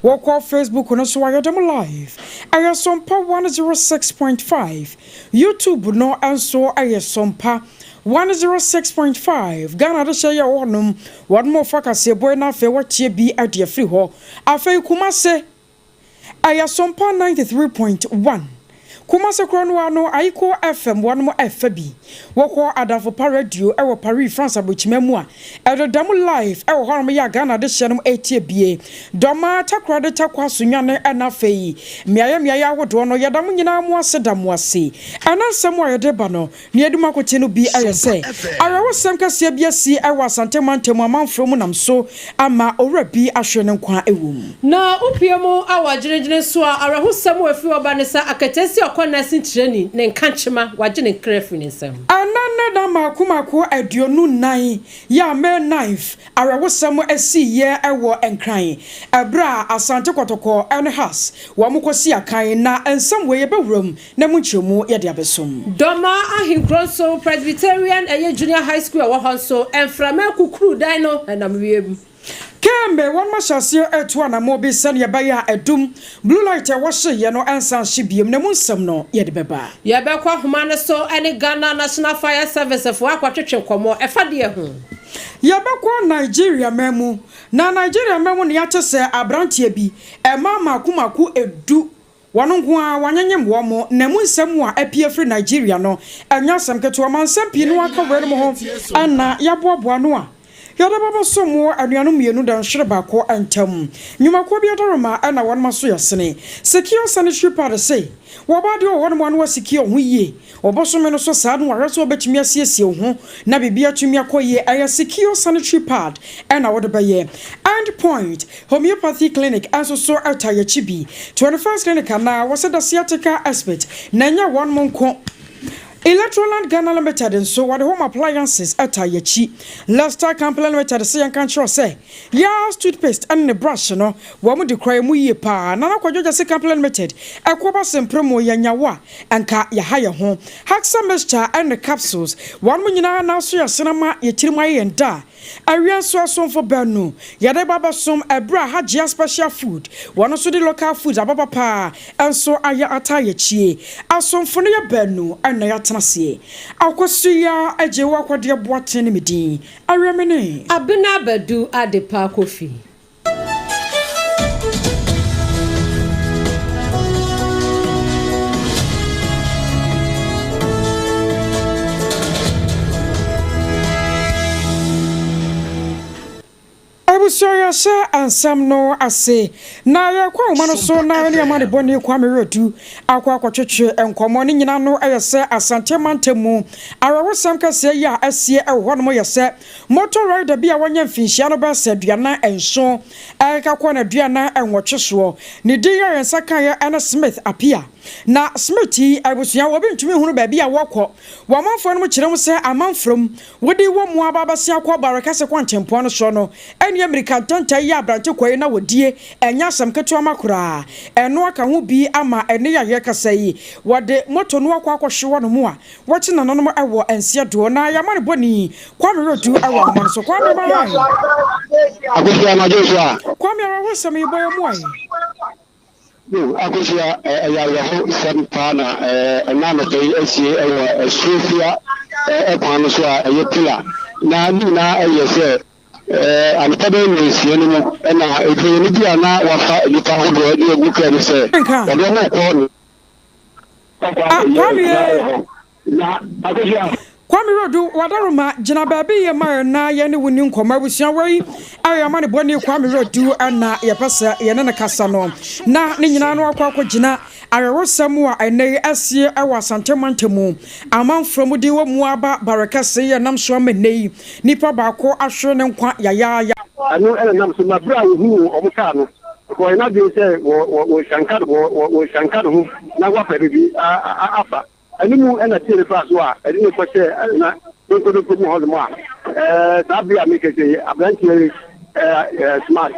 Walk off Facebook on us wire them live. I have Sompa 106.5. YouTube no and so I have Sompa 106.5. Ghana share your one more focus your boy na fe what ye be at your free ho. Afe Kumase I have Sompa 93.1. Kumase Kronwa no Aiko FM 1 more FB. Woko Adafo Radio ewo Paris France abuchimemua. Edo damu live ewo hormo ya Ghana de hyenum ATBA. Doma takra de takwa sunwane anafei. Miaya wodo no yadamu nyina mu asedamu ase. Anansem wa yedeba no ne eduma kote no bi ayese. Arawo sem kase bia si ewo asante mantemu amanfro mu namso ama owra bi ahwe ne nkwa ewum. Na opiemu awagyinegyine so a araho sem wa fi obanesa akatesi okona sintreni ne nkanchema wagye krefo ne nsem. Anana da makumako aduonu nan ya me knife arawosam asi ye ewo enkran ebra asante kotoko en has wo mokosi akan na ensam we ye bewuram na munchemu ye de abesom doma ahinkronso Presbyterian junior high school wo honso enframa kukuru dan no na mwiemu Kembe one mashasio etu na mobi sen ye baya edum blue light e washe ye no ansan hibiem na munsam no ye de beba ye be kwa homa ne so ene Ghana National Fire Service fo akwatwetwe komo efa de ho ye be kwa Nigeria memu na Nigeria memu ne ya chese abrantie bi e mama kumaku edu wanu nko a wanyanyem wo mo na munsam a apie free Nigeria no enya sam keto mansam pi no aka were mo ho ana yaboaboa no a Yada baba somo anuanu mienu dan shirba ko antam. Nyuma ko bi adaroma ana wan maso yasene. Secure sanitary pad say. Wabade o won mo anu secure ho yie. Oboso me no so saa no ahwe so obetumi asiesie ho na bibia tumi akoye aya secure sanitary pad ana wode baye. And point homeopathy clinic aso so ataye chibi. 21st clinic na waseda sciatica expert. Nanya wan monko Electroland Ghana Limited and so what the home appliances at Tayachi. Lester Company Limited say and control say. Ya toothpaste and the brush no. Wamu de cry mu ye pa. Nana kwa joja se Company Limited. Akwaba sempromo ya nyawa. Anka ya haya home. Haxa mixture and the capsules. One munyina na so ya sinama ye tirima ye nda. Arian so for Banu. Yade baba som ebra hajia special food. One also the local foods ababa pa. And so aya Atayachi. Asom for ya Banu and ya Akosua Kodie boatene medin aremene Abena Badu Adepa Kwofie Abusoya sha ansam no ase na ya kwa umano so na ni amade boni kwa meredu akwa kwatwetwe enkomo ni nyina no ayese asante mantemu arawosam kase ya asie ehwo no yese motor rider bia wanya mfinhia no ba saduana enso eka kwa na duana enwotweso ni diya yensaka ya ana Smith apia na Smithy abusuya wo bentumi hunu ba bia wokọ wamanfo no kirem se amanfrom wodi wo mu ababase akọ barakase kwantempo no so no eni America tanta ya abrante koyi na wodie enya sam keto amakura eno aka ho bi ama ene ya ye kasai wode moto no akọ akọhwe no mu a wochi na no ewo ense do na ya mane boni kwame rodu ewo man so kwame ba Akosua na Joshua kwame wa sam iboy mu ayi Akosua ya ho Sompa na enano dey esie ewo Sofia ekwano so a yepila na ni na eyese antabe ni sie no na efeni bia na wafa nipa hodo ni egukra ni se odo mo ko ni na Akosua Kwame Rodu wadaruma jina baabi ye ma na ye ne woni nkoma busia wai ayama ne boni Kwame Rodu ana ye pesa ye ne kasa no na ne nyina no akwa jina arewosam a ene asie ewa santemantemu amanfrom de wo mu aba barakase ye nam so amenei nipa baako ahwe ne nkwa ya anu ele nam so mabra hu omuka no ko ina bi se wo shankar hu na wa pa bi afa animu ena tire fa so a eni ko che na ko mu ho mo a sabia mi ke je abranti smart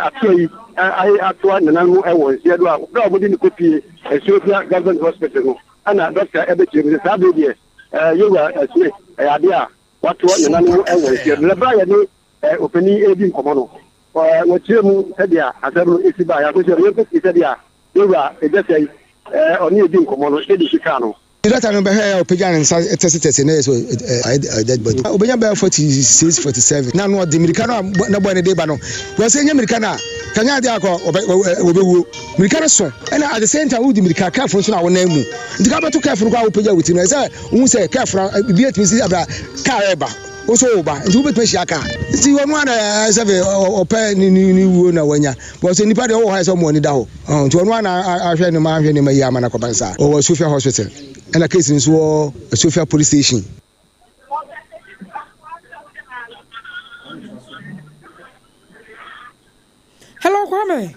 atoi ai atwa na mu ewo se do a bra mo di ni kopi Ethiopia Government Hospital no ana doctor ebe che sabia die yewa sme ade a watwa na mu ewo se le bra ye ni openi ebi nkomo no what you said, yeah, as I see by Akosua said, yeah, you are a just on your being common, Chicano. That I remember her Pigan and tested in dead body. Obey 46, 47. Now, what the Americana, no one a day, but no. We're saying Americana, Canadiaco, Americana song, and at the same time, we the car from our name. The government took care from our Pija with him. I said, who say, careful, be at Mrs. Caraba. Also, and you bet me shaka. See one as a pen in new Wenya was anybody who has some money down. To one, I ran a man in my Yamana Cobansa or Sofia Hospital. And a case in Sofia police station. Hello, Kwame.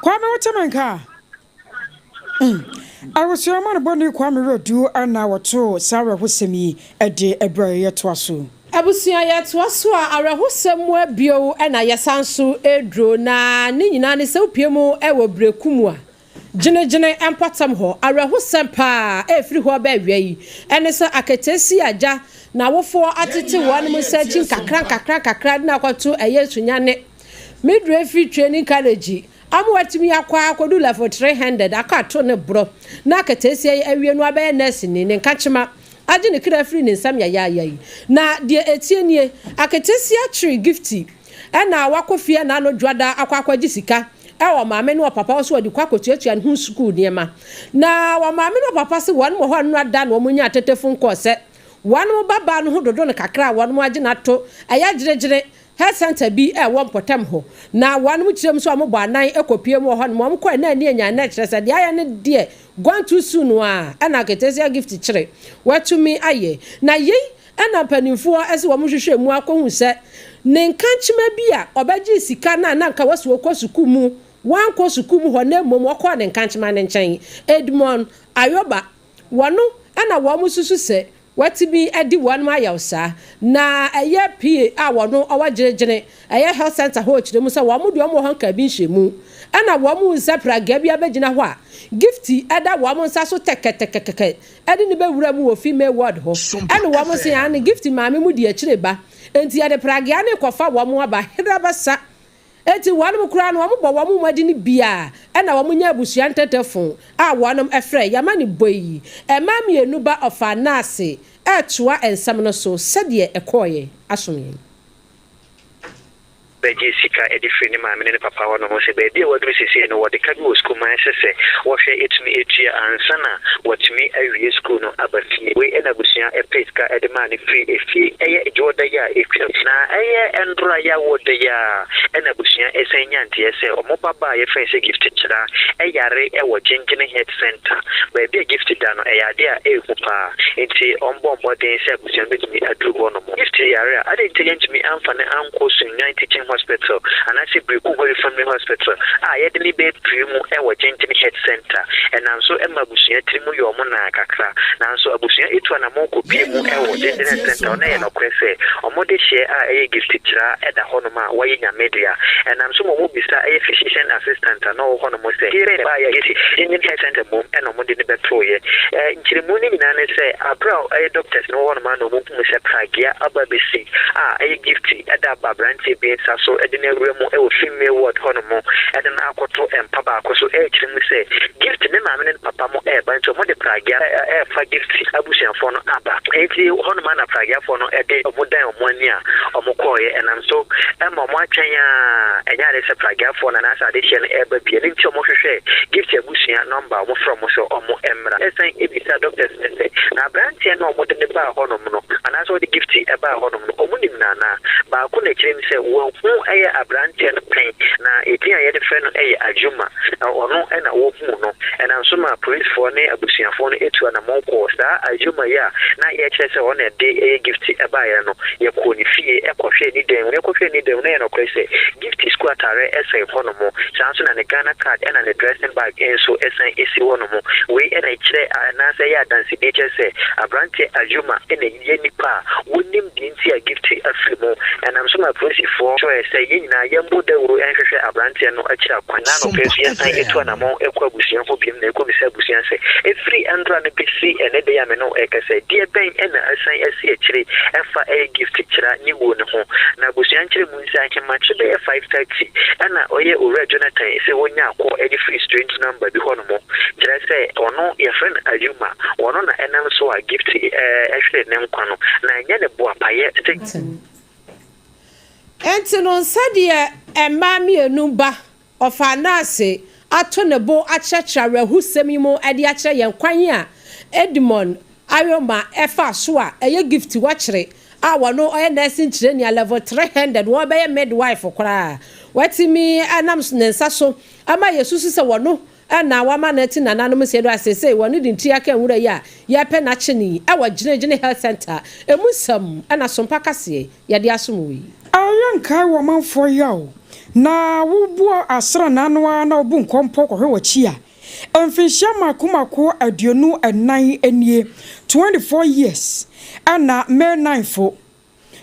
Kwame, what's your car? I was your man about Kwame Road, do and now to Sarah Husemi a day a brayer twasu. Abusia ya twaswa arahosem bio na yesanso edro na ni nyina ne se opiemu ewo brekumua Jene empatam ho arahosem pa efri ho ba wiai ene se aketesi aja na wofo atete wonum searching kakra na kwato eyesunyane Midday free training college amwatimi akwa akodu level 300 akato ne bro na aketesi awie no abaye nurse ni ne nkachema aje ne kira free ne nsam ya na de etienie aketesi atri gifty na wakofie na no dwada akwakwaji sika ewo maame no papa so odi kwakotuatua ne school niema na wa maame no papa se won mo ho no ada na omunya tetefun kose wanu baba no ho dodo ne kakra wanu aje na to aya giregire health center bi ewo mpotam ho na wanu kirem so ambo anan ekopie mu ho no mo ko na ani anya na kire se de aya ne de gone too soon wa na ketesia gift kire watumi aye na yi ana panimfo ese wo mo hwehwe mu akohu se ne nkanchima bi a obaji sika na nka waso kosuku mu wan kosuku mu ho na mom okọ ne nkanchima ne nchen Edmond Ayoba wanu ana wo mo susu se watibi edi wanu ayawsa na eye pa awonu owagiregire eye health center ho chire mu se wo mo do mo ho nka bi nhwemu ana wo mo nsapra ga bi abagina ho a gifty eda wo mo nsa so tekekekeke edi ni be wura mu wo female ward ho ana wo mo se ya ne gifty maame mu di akire ba enti ya de pragia ne kofa wo mo aba hedabasa enti wanum kura no wo bo wo mo madi ni bia na wo nya abusua ntetefon a wanum efre yamani boyi emamienu ba ofanase etwa ensam no so sede ekoye asomye Jessica Edifini Mammy and Papa on almost a baby, what we say, no, what the Kabu school my sister, what she ate me 8 year and sana, what me a year school no Abakay, we and Abusia a pesca at the money free, a fee, a Jordaya, a Krishna, a Andrea, what the ya, and Abusia, a Sayanti, or Mopa by a face a gifted chara, a yare, a watching head center, where be a gifted down a idea, a Pupa, it's on board what they said, which with me a true one more. If the area, I didn't tell me, I'm for the uncle in 90 hospital and I see Breku Family Hospital. I had the bed Primu and Gentle Head Center, and I'm so Emma Busia Trimu Yomona Kakra. Now so Abusia it one a moko Primu and Gentle Center on a Cresse, or Modi share a gift teacher at the Honoma, Wayna Media, and I'm so Mobista a physician assistant and no Honoma say, here by a Indian Head Center Mom and Omodi the Betroye. In Chirimuni Nana say, a brow a doctor's no one man who Mr. Pragia, Ababisi, a gifty at the Babranti Bates. So edine remo e female ward honomo eden akoto empaba akoso e kire mu se gift me maame ne papa mo e bancho mo de pragia e fa gift abusian fo no aba enti honoma na pragia fo no e de omodan omani a omokoye enam so e mo atwen a enya de se pragia fo na na sa de hye no e ba bia enti omo hwehwe gift abusian number mo from so omo emra esan ebisa doctors ne se na branch no omo de ba honomo no ana so de gift e ba honomo no omo nim na ba ko na kire mi se wo aya abranche no pen na etia ye de friend aya ajuma ono na wo hu no na so ma police for ne abusiafo no etu na monko sta ajuma ya na ye kire se ono de e gift e ba ya no ye ko ni fie e ko hwe ni dem ne ko hwe ni dem na no kwese gift squad are esa e hono mo chanso na ne Ghana card na ne dressing bag enso esa esi hono mo we na kire na se ya dance de kire se abranche ajuma ene ye nipa wonim dinti a gift afri mo and I'm so ma police for say yina yambo de wo enhwehwe abrantia no akira kwana no peso yesan etu anamo ekwa busuan fo biem na ekwa bisa busuan se every andra no pesi ene de ya me no ekase die ben ena asan asi akire efa e gift kira ni wo ne ho na busuan kire mu nsa ke match be 5:30 ana oye ore Jonathan se wonya akọ any free strange number bi ho no mo kira se ono ye friend Ajuma ono na enam so a gift actually nem kwano na nya ne bo apaye enti no nsadie emami enumba ofanase ato ne bo achachara rahusemi mo ade achire yen kwan a Edmond Ayoma efa so a eye gift wachire a wono oye nursing training level 300 wo be midwife kora watimi anam ne nsa so ama yesusu se wono na wama na ti nananom se do asese wono di ntia ka nwura ya ya pe na chini e wa gine health center emusam na sompa kase ya de asomu ayanka wo manfo yawo na wubu asra nanoa na obu nkompo kohwe wachi a emfinhia makomako aduonu enan anie 24 years ana me 9 fo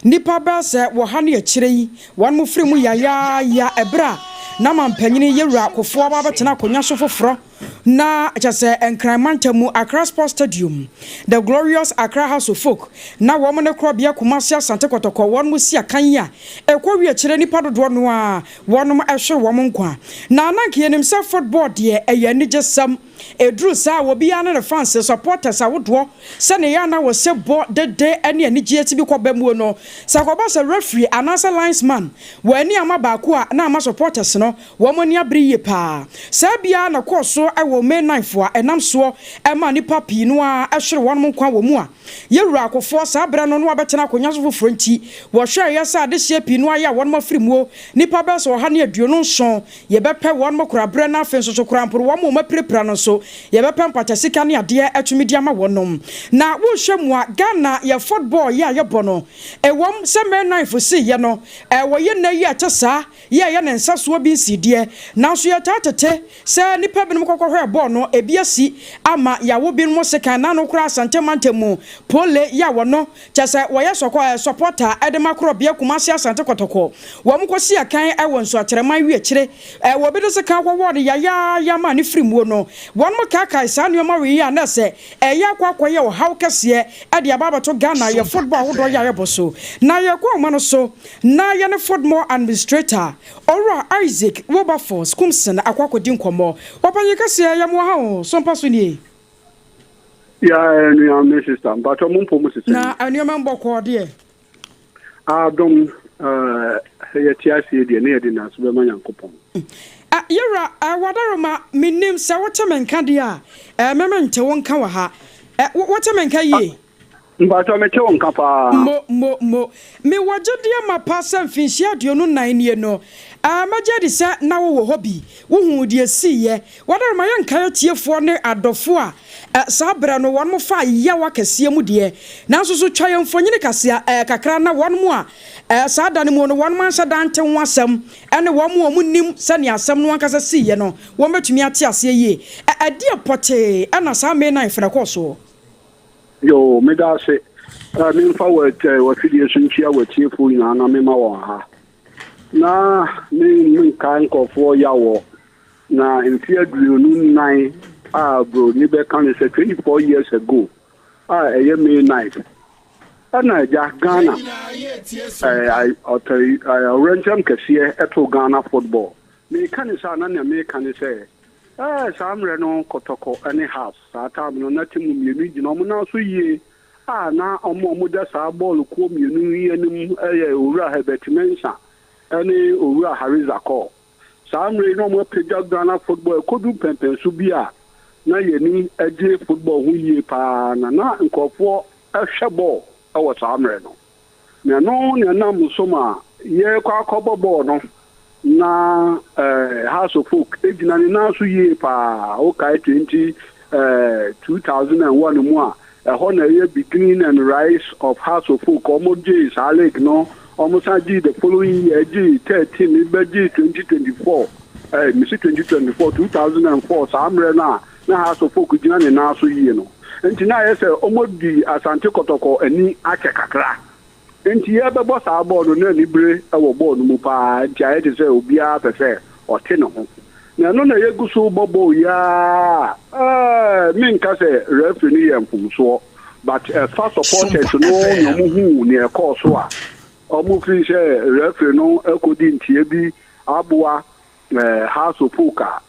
nipa ba se wo ha ne akire yi wan mo fremu ya ebra na mampanyini yewura Akofo ababetena konya so foforo na chase enkramantamu Accra Sports Stadium the glorious Accra House of Folk na wo mo ne krobia Kumasi Asante Kotoko won mo si akan ya ekwowi akire nipa dodo no a wonum ehwe wo mo nkwa na ananke yenim se football de eyani jesam edru sa wo bia na fans supporters awodo se ne ya na wo se bo dede ane ani gieti bi kwaba mu no sa kwaba se referee anasa linesman wo ani ama ba ko a na ama supporters no wo mo ni abriye pa sa bia na koso wo me 9 fo enam so ema ni papi no a ehwere won nkwa wo mu a yewura Akofo sa bra no no abetena konya so foforo nti wo hwe yesa de shepi no aya won ma frimuo nipa be so ha ne aduonu nson ye bepe won mo kura bra na afen so kura mporo wo mo maprepra no so ye bepe mpata sika ne ade atumi dia ma wonom na wo hwe mu a Ghana ye football ye bono wom se me 9 fo si ye no wo ye na ye atesa ye ne nsa so bi nsidie na so ye tatete se nipa bi no kokko ball no ebiasi ama ya wo bi no seka na no kura Asante Mantemu pole ya wono chese wo ye sokwa supporter edema kro bia Kumasi Asante Kotoko wo mkosi akan ewo nso atereman wi akire wo bi do seka kwa word ya ma ni frimuo no won mo kaka sa ne ma wi ya na se ya kwa ye wo haw kese ade ababa to Ghana ye football wo do ya ye boso na ye kwa ma no so na ye ne football administrator Ora Isaac Wilberforce Kumsen akwakodi nkomo wapanyi kase ya mo ha Sompa so ni ya ni am sister but mo mpo mo sister na anioma mboko de adom ye tiasie de ne de na so be manyankopon yera wadaroma minim se wotemenka de a memmente wonka wa ha wotemenka ye mbato me che wonka pa mo me wajede ma pasa mfinhia aduonu nan nie no amagye de se na wo hobi wo hu de asiye wadaroma yanka tiefo ne adofo a sabra no won mo fa ya wakase mu de nanso so twa yemfonyine kase kakra na won mo a sada ne mu no won man sada nte wasam ene won mo nim sane asam no ankasa siye no won betumi ate ase ye adie pote ana sa me nan fra koso yo me da se me fa wa fidie sunchia wa tiefo ina na me ma wa ha na me kan kofo yawo na mfi aduonu nan bro ni be kan say 24 years ago eye me knife ana ja Ghana I rentam kase eto Ghana football me kan say na me kan say samre no kotoko any house sa time no na timu mienu gina mo na so yie na omo da sa ball ko mienu yi anim owura hebetimensa any owura harizako samre no mo pejag Ghana football kodu pempen so bia na yeni eje football hu yie pa na nkofo ehwe ball awo samre no me no ne na musoma ye kwa akobo ball no na House of Folk ejina ni na so yie pa o kai 2001 mu a ho na ye beginning and rise of House of Folk omoje Salik no omosaji the following year G 13 beji 2024 misi 2024 2004 samre na House of Folk jina ni na so yie no enti na ye se omodi Asante Kotoko ani ache kakra enti ye bebo sa ball no na libre e wo ball no mu pa enti aye te se obia pe se ɔte ne ho na no na yegu so bobo ya me nka se referee ni yɛmfomsoɔ but first supporters no mu hu ne ɛkɔ so a ɔmo fi sɛ referee no ekodi ntie bi aboa house of poker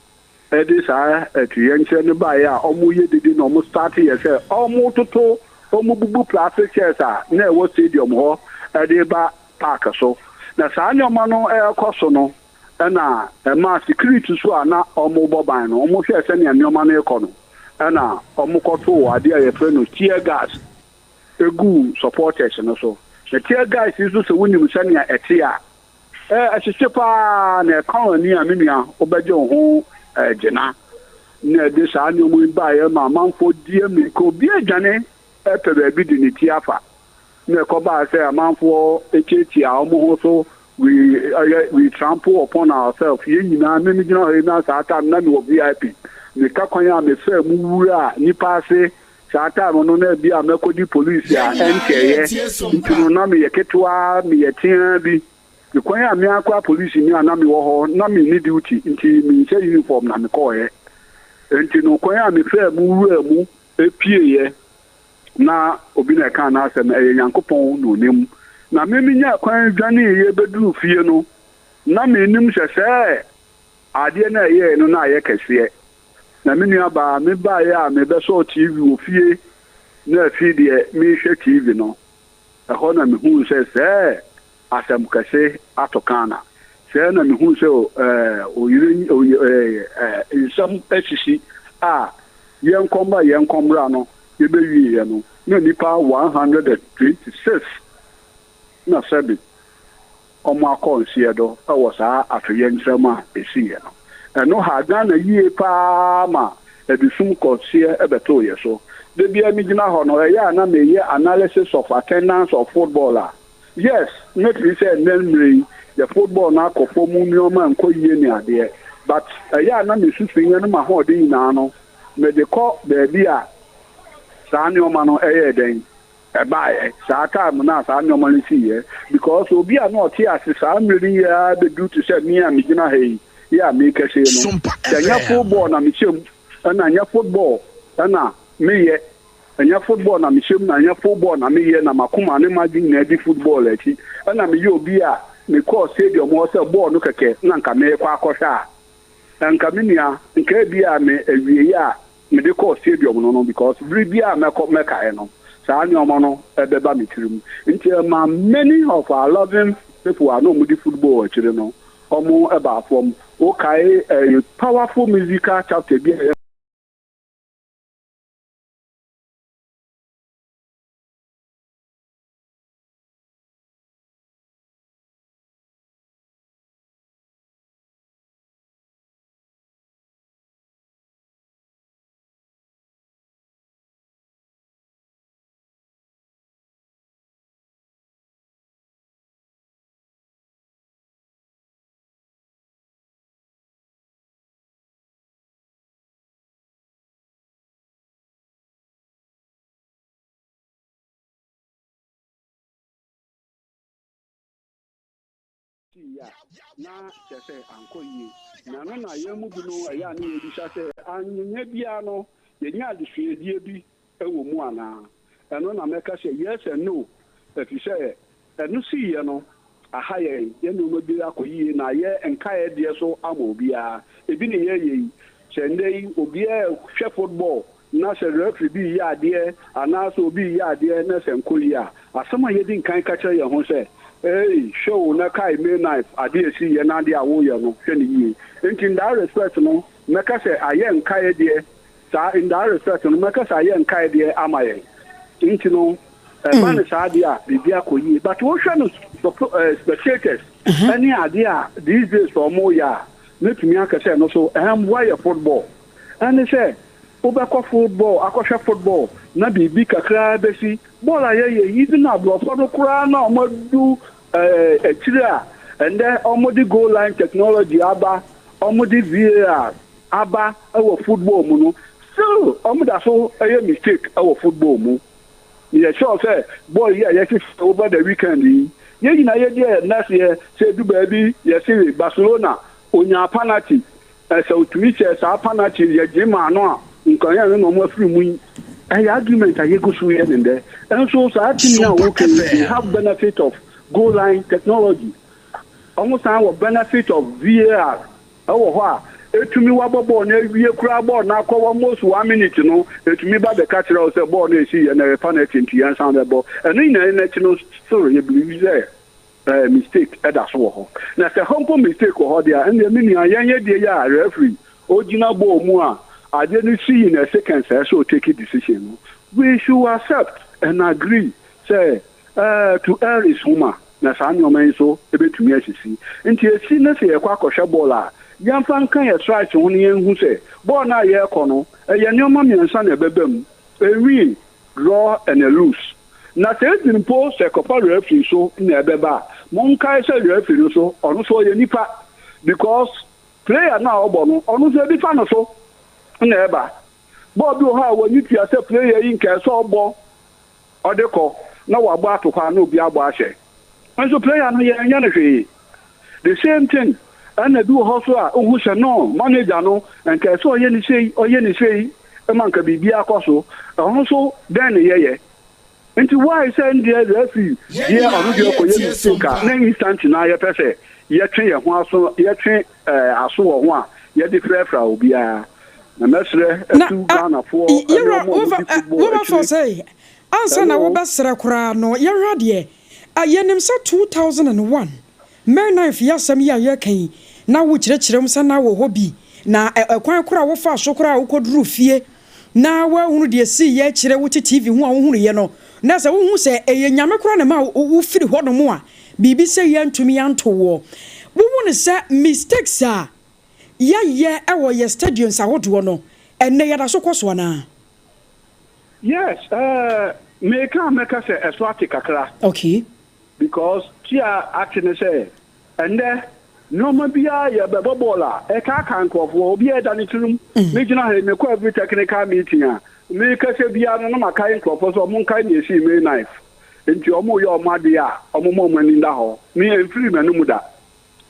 ɛde saa ɛtuyɛnkyɛ ne ba ya ɔmo yɛ didi na ɔmo start yɛ sɛ ɔmo toto ɔmo bubu plastic chairs a na ɛwɔ stadium hɔ ɛde ba park so na saa nneɛma no ɛkɔ so no ɛna ɛma security so a na ɔmo bɔ ban no ɔmo hwɛ sɛ nneɛma no ɛkɔ no ɛna ɔmo kɔto ade a yɛfrɛ no tear gas egu supporters no so na tear gas yi so sɛ wonim sɛnea ɛte a ɛhyehyɛ paa na ɛka ani a menua wobɛgye wo ho gyina na ɛde saa nneɛma yi baeɛ ma amanfoɔ die mmirika obi adwane ɛpɛ baabi de ne ti afa na ɛkɔbaa sɛ amanfoɔ ɛkyekyia ɔmo ho so we trample upon ourselves yɛn nyinaa me gyina hɔ na saa time na me wɔ VIP meka kwan a mefɛ mu wura nipa ase saa time no na bi a mɛkɔdi police a ɛnkyɛyɛ nti no na meyɛ ketewa meyɛ tea bi kwan a me akɔ police ni a na me wɔ hɔ na me ni duty nti me nhyɛ uniform na me kɔɔyɛ nti no kwan a mefɛ mu wura mu epieyɛ na obi na ɛka na asɛm ɛyɛ Nyankopɔn na onim na meminya kwan dwane yɛ beduru fie no na menim sɛ adeɛ na ɛyɛ no na ayɛ kɛseɛ na menua ba me baeɛ a mebɛsɔ TV wɔ fie na afi deɛ mehwɛ TV no ɛhɔ na mehu sɛ asɛm kɛse ato kana sɛ na mehu sɛ nsɛm ahyihyi a yɛnkɔmmra no yɛbɛwieɛ no na nipa 126 na sɛbi ɔmo akɔ nseɛ do ɛwɔ saa atoyɛnkyerɛm a ɛsiiɛ no ɛno ha Ghana yie paa ma ɛdusum kɔseɛ ɛbɛtoo yɛ so de bia me gyina hɔ no ɛyɛ a na meyɛ analysis of attendance of football a yes mɛtiri sɛ nnɛmmerɛ yɛ football no akɔfɔ mu nneɔma nkɔ yie ne adeɛ but ɛyɛ a na mesusuiɛ no ma hoɔde nyinaa no mede kɔ baabi a saa nneɔma no ɛyɛ dɛn ɛbaeɛ saa time na saa nneɔma no siiɛ because obi a na ɔte ase saa mmere yɛ bɛdu te sɛ me a megyina ha yi yɛ a mekɛhyɛ no sɛ ɛnyɛ football na mehyɛm ɛna ɛnyɛ football ɛna meyɛ ɛnyɛ football na mehyɛm na ɛnyɛ football na meyɛ na makoma ne magye nyinaa di football akyi ɛna meyɛ obi a mekɔɔ stadium hɔ sɛ bɔɔl no kɛkɛ na nka mekɔ akɔhwɛ a nka me nua nka bi a me awie a mede kɔɔ stadium no because bere bi a mɛkaeɛ no saa nneɔma no ɛbɛba me tirim nti ma many of our loving people a na ɔmudi football akyire no ɔmo ɛba fam okae a powerful musical chapter bi a na kyerɛ ankɔ yie na no na yɛn mu bi no ɛyɛ a ne yɛbisa sɛ anyenya bia no yɛnya adesuadie bi ɛwɔ mu anaa ɛno na mɛka sɛ yes and no ɛfiri sɛ ɛno siiɛ no aha yɛn nneɛma bi akɔ yie na yɛ nkaeɛ deɛ so ama obiara ebi ne yɛyɛ yi sɛ nnɛ yi obiara hwɛ football na sɛ referee bi yɛ adeɛ anaasɛ obi yɛ adeɛ na sɛ nkɔ yie a asɛm a yɛdi nkan ka kyerɛ yɛn ho sɛ show na kai me knife ade si ye na ade a wo ye no hwe ne yie nti in that respect no meka say aye nkae de sa in that respect no meka say aye nkae de amaye nti no man sa ade a bibia koyie but wo hwe no spectators any ade a these days for mo ya metumi aka say no so why football and say obekọ football akọhwe football na bibi kakra besi ball aye even na blofo no kura na omadu etira and then omodi goal line technology aba omodi VAR aba ewo football mu no so omoda so aye mistake ewo football mu ye sure say ball ye over the weekend yi ye nyina ye dey next year say du baby ye say Barcelona onya penalty so twiche sa penalty ye jima no a nkan ya no mo afiri mu argument a yego so ye ndɛ and so sa team na wo can have benefit of goal line technology almost our benefit of VAR ho a etumi wabo ball na wie kura ball na akɔ almost 1 minute no etumi ba be catch ra say ball na esi ye na penalty ntia sound the ball and na no story you believe there mistake that's what na say humble mistake ho there and the meaning yen dey ya referee ogina ball mu a ade no see in a second so take a decision we should accept and agree say to err is human na sa nyoman so ebetumi asisi nti esi na say ekwa akɔhwɛ ball a yamfa kan ye strike ho ne hu say ball na ye kɔ no ye nyoma miensa na bebam a win draw and a lose na say dimpo say kopa referee so na ebeba mon kai say referee so ono so ye nipa because player na obo no ono so bi fa no so na eba ball bi ho a wani tia say player yin ka so obo odeko na wagbo atokwa na obi agbo ahye so player no ye nya na hwe the same thing and do also who say no manager no and ka so oye ni sei e man ka bibia akoso also then ye nti why send the referee here on the okoye speaker na instant na ye pese ye twen ye ho aso ye twen aso wo ho a ye de frefra obia na mesre etu Ghana for over for say answer na wo besre kura no ye rade yenim sa 2001 May 9th yasam ya ye kan na wo kirekirem sa na wo hobi na kwan kura wo fa so kura wo koduru fie na wa hunu de si ye kire wo TV hu a wo hunu ye no na sa wo hu se eye nyame kura na ma wo firi ho no mo a bibi se ye ntumi yanto wo wonu se mistakes a ye ewo ye stadiums a wodo no enne ye da so koso na yes me ka say eswati kakra okay because tia actually say and no mabia ya bebo bola e ka kan krofo obi e dani turum me gina he me ko every technical meeting a me ka se bia no ma kai krofo so mon kai na esi me knife enti omo yo omade a omo mo mani nda ho me enfiri manu mu da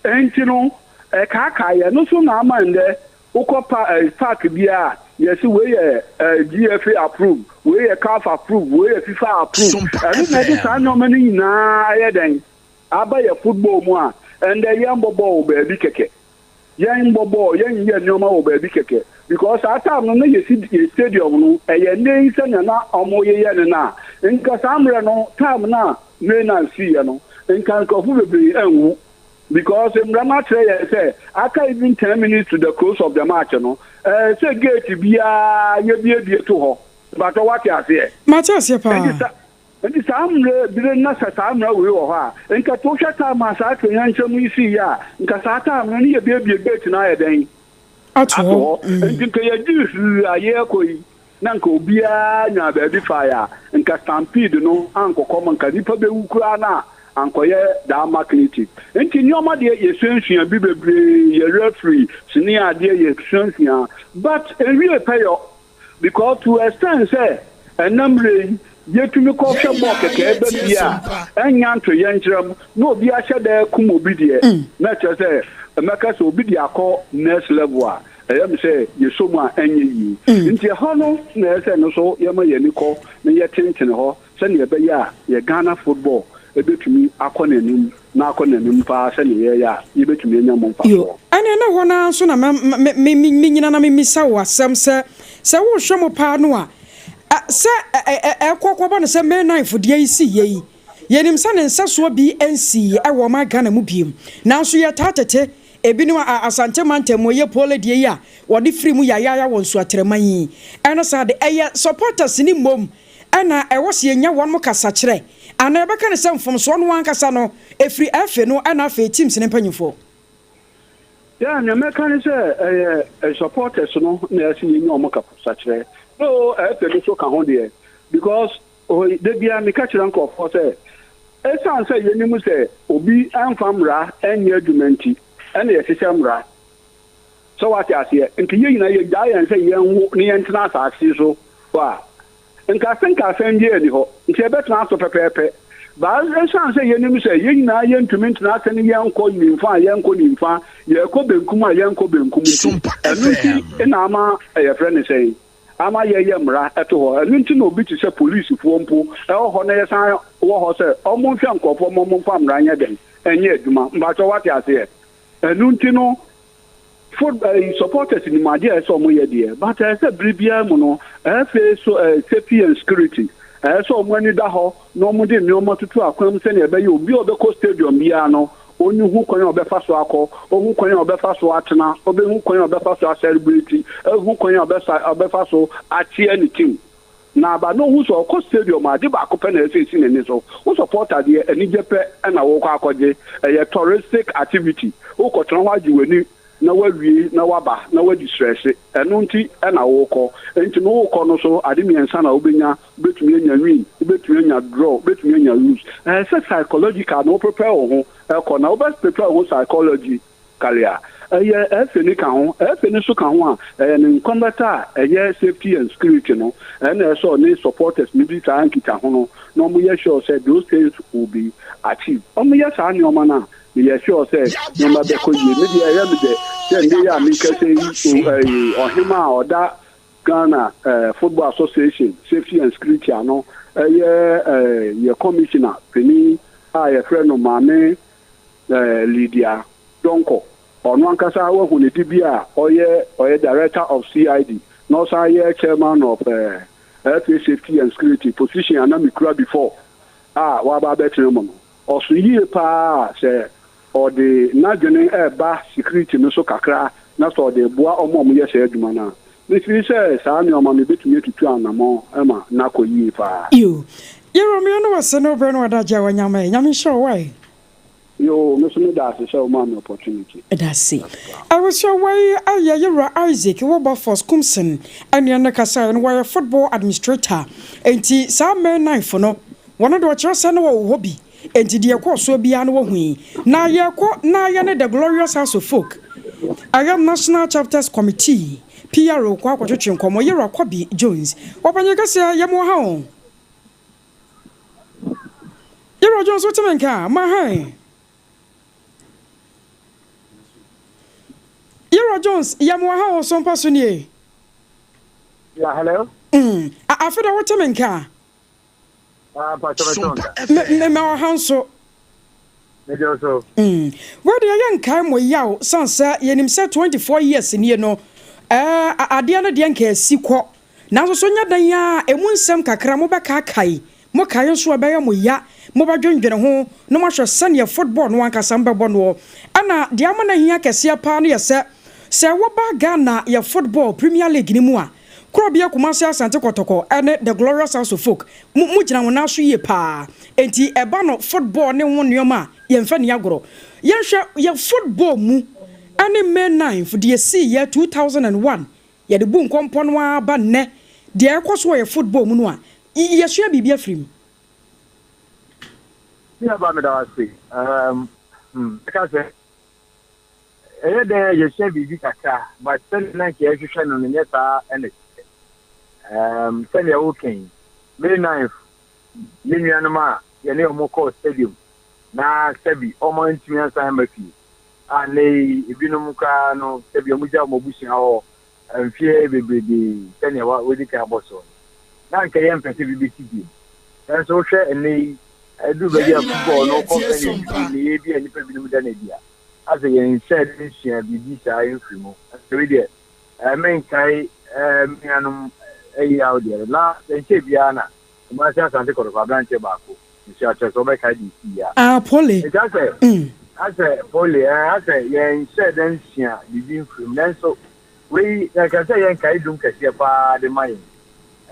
enti no e ka ya no so na ama nde ukopa park bia yes we GFA approve we CAF approve we FIFA approve and na this anyoma ni na ayeden abaya football mu a and the young bobo baby keke young bobo young nyoma baby keke because at time no you see stadium no e ne isanya na omo ye na nka samre no time na me na see no nka nkofu bebre enwu because Mrama say after even 10 minutes to the close of the match no say gate bia ye bia to ho but what you say Matias pa and the samre dire na sa samre we wo ha nka to hwa ta ma sa atwan ncham isi ya nka sa ta ma ne ye bia gate na ye den ato nka ye di aye koi na nka obia nya ba bi fire nka stampede no ankokọ nka dipa be wukura na ankoye da magnetic enti nyoma de ye sunsuan bi bebre ye referee sini ade ye sunsuan but en real payo because to extent say enamre yetumi ko hwe ball keke be bia enyanto ye nkiram no obi a hye da kum obi de na che say emeka so obi de akọ next level a eyam say ye so mu a enye yi nti ho no na say no so ye ma ye ni ko na ye tenten ho se ne be ya ye Ghana football ebetumi akọnanim na akọnanim pa se ne ye ya ebetumi enya momfa so ane na hona so na me nyina na me misa wo asem se wo hwemo pa no a se ekokọba no se me nine fodie isi ye yenim sa ne nsaso bi NC ewo ma Ghana mu biem na so ye tatete ebinu asante mantemo ye pole die ya wode free mu ya wonso atreman yi eno sa de eye supporters ni mom ana ewose ye nya won mo kasa kire ana ebeka ne sem fom so no ankasa no efri afe no ana afe teams ne panyifo ya na meka ne se supporters no na esi ye nya mo kasa kire no efe so ka ho de because de bia me ka kire nko for say esan say ye ni mu say obi anfamra enye adwumanti ene ye sesemra so what you say nti ye nyina ye giant say ye hu ne ye ntena asase so wa nka senka sendie ni ho nti ebetena so pepepe But as I say, you say, you know, yen to mint not any young call me fine, young call him fine, you could be kuma, young could be kuma, and Ama, a friend is saying, Ama yamra at all, and you know, bitch is a police if one pool, honor sign, or say, almost young call for Momon Farm Ranya then, and yet, but what I say, and Nuntino. For supporters in my dear, so my dear, but as a Bribia Mono, safety and security. So when you daho, no more than no more to 2 acquaintance, and you be the coast stadium, Biano, only who can obey fast wako, or who can obey fast watana, or who can obey fast celebrity, or who can obey fast at anything. Now, but no who's a coast stadium, I did back open a facing in it. Who supported the Nigepe and a walk a touristic activity. Who could know what you will na wawie na waba na wadistress eno nti na woko enti no woko no so ade miensa na obenya betumi anya win betumi anya draw betumi anya lose say psychological no prepare ho e na obes prepare ho psychology career feni kan ho feni so kan ho a ne combatant safety and security no na so ne supporters military ankita ho no no mo ye sure say those things will be achieved omo ye sa ni omo na me sure say no matter ko ye me dey me dey say ya me say or him or that Ghana Football Association Safety and Security ano your commissioner Penny your friend of mame Lydia Donko ono ankasa wo hu ne dibia oye director of CID no say chairman of Safety and Security position anamikura before wa ba betre mo oso yie pa say or the Nigerian air security no so kakra na so the boa omo mo yese aduma na this is say me o ma me betumi tutu anamo ema na koyi fa you me no was no bre no adaja wanyama nyame show why yo me so me da se show ma me opportunity that's see I was sure why Yera Isaac wo for Kumsen and yana kasa and why football administrator enti sa me knife no one of the church no hobby enti de Akosua bia no hui na ye ne the glorious house of folk I am national chapters committee PRO kwa kwatwetwe nkomo Yera Kwabi Jones wapanye kase ye mo ha on Yera Jones wotemenka ma han Yera Jones ye mo ha on Sompa so nie yeah hello afeda wotemenka me hanso so where the young kai mo yaw sansa yenim say 24 years nie no ade na de nka sikọ nanso so nya dan ya emu nsem kakra mo beka kai mo kai so abeya mo ya mo badwendwene ho no ma hwe sane football no anka samba bo no ana de amana hia kese pa no yese se wo ba Ghana ya football Premier League ni mu a Krobia Kumasi Asante Kotoko ene the glorious house of folk mu gina wona so ye pa enti eba no football ne ho nneoma ye mfa ne agoro ye hwe ye football mu ene May 9 for the year 2001 ye de bu nkompo no aba ne de ekoso ye football mu no a ye hwe bibia frim ya ba me da wasi because de ye hwe bibi kaka but na ke hwe no ne ta ene Sanya Woking, May 9th, Yinyanama, Yaneo Stadium, na Sebi, Omo Intimian Embassy, and they Ibinomuka, no, Sebi Muja Mobushi, and Fear Baby, Sanya Wadika Bosso. Now, Kayam Pacific, and so share and they do the football, no company, maybe any problem with an idea. As I said, this year, be this I infimo. So we did. I mean, out there. La, the Chebiana, the Master Santa Corva Branche Baco, the Church of Abakay. Polly. I say, Polly, I say, yeah, said then, yeah, the from then so we, like I say, and Kaidum Casia, the mine.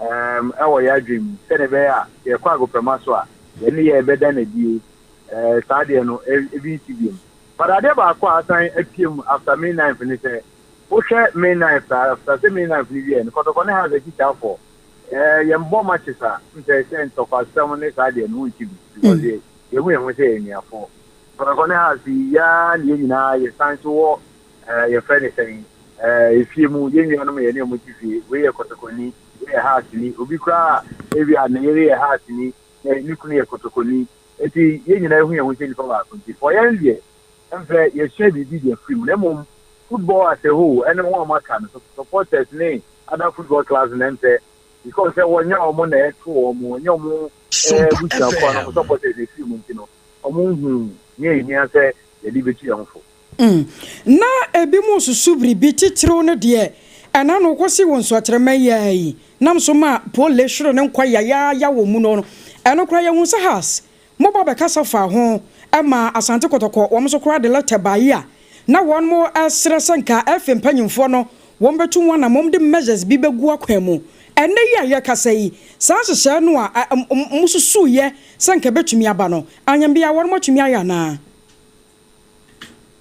Our dream, Senebea, the Quago Pramaswa, the near bed than a deal, Sadiano, EVCB. But I never acquired a team after May 9th, and they say, okay, May 9th, after May 9th, and Cotocone has a teacher for Yambo matches are in the sense of our ceremony side and won't you because they won't say any for. Cotocone has the young, you sign to walk, your friend is saying, if you move in your name, and motive, we are Cotoconi, we are heartily, Ubicra, maybe an area heartily, nuclear Cotoconi, eti ye nyina hu ye ho sɛ nipa konti for yan die mfɛ ye share bi the film na mom football as a whole and one maka no supporters ne other football clubs na mfɛ because wonya omo na eto omo wonya omo busia kwa no supporters the film ntino omo hu ye hia sɛ ye di betu yanfo na ebi mu susubri bi titiro no de ana no kwasi won so atrema yayi nam so ma police shiro ne nkwa ya wo mu no eno kra ye hu sa has mo ba ka safa ho ama asante kotoko wo so kra de letter baia na won mo asre senka efe mpanyimfo no won betu won na mom de measures bi begu akwa mu ene ya kasa yi sa hye no a mususu ye senka betumi aba no anyambia won mo tumi aya na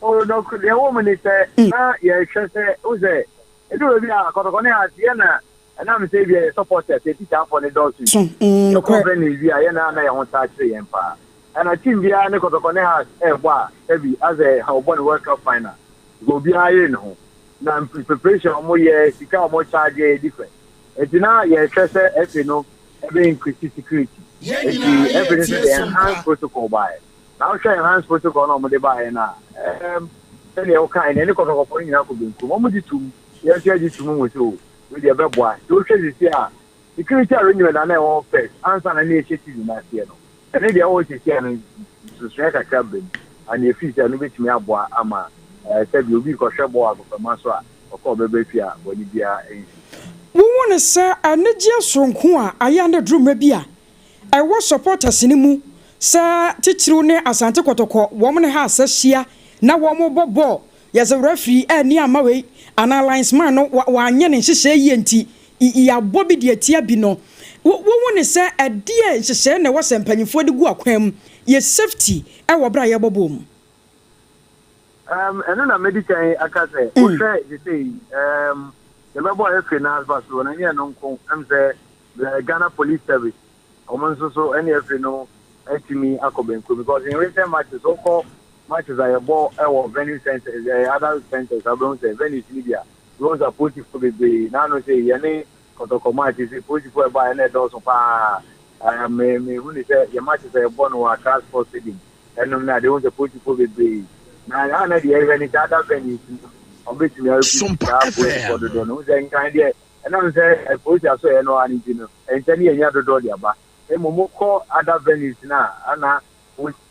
oh no the woman is na ye hwese uze edu bi a kotoko ne asie na me say be supporters e teacher for the dogs no company bi a ye na ye ho ta kire yen pa and a team bi a ne kotoko ne has boa heavy as a how born World Cup final go bi a ye no na preparation mo ye sika mo charge different etina ye hwese efe no be increase security evidence the enhanced protocol by now show enhanced protocol no mo de by na tell you kind any kotoko for you na ko bi nko mo di tum ye share di tum mo so we dey be boy do share this here security arrangement na na one first answer na na share na here no and dey always share no so share ka crab and if you no betimi aboa ama say bi obi ko hwe boa ko ma so a ko bebe fia boni bia wo won say anagye sonko a aya na druma bi a I was supporters ni mu sa titiri ne asante kotoko wo mo ne ha asahia na wo mo bobo yes referee ani amawe ana linesman no wa anye ne hyehyɛ yie nti ya bobi de atia bi no wo ne sɛ adie hyehyɛ na wɔ sempanyifo de gu akwam ye safety e wɔ bra ye bobom eno na medical akase o hwɛ de say the babo efe na asbaso na nye no nko am sɛ Ghana Police Service omonso so any efe no etimi akobenko because in recent matches so matches are ball venue centers other centers about venue Libya those are positive be now no say yene kotoko matches positive by na do so pa me who say your matches are born or transport city and na they want to positive be na na the event other venues obviously we are for the do no say kind there and now say police so no an you know and tell you nya do do aba e mo call other venues na ana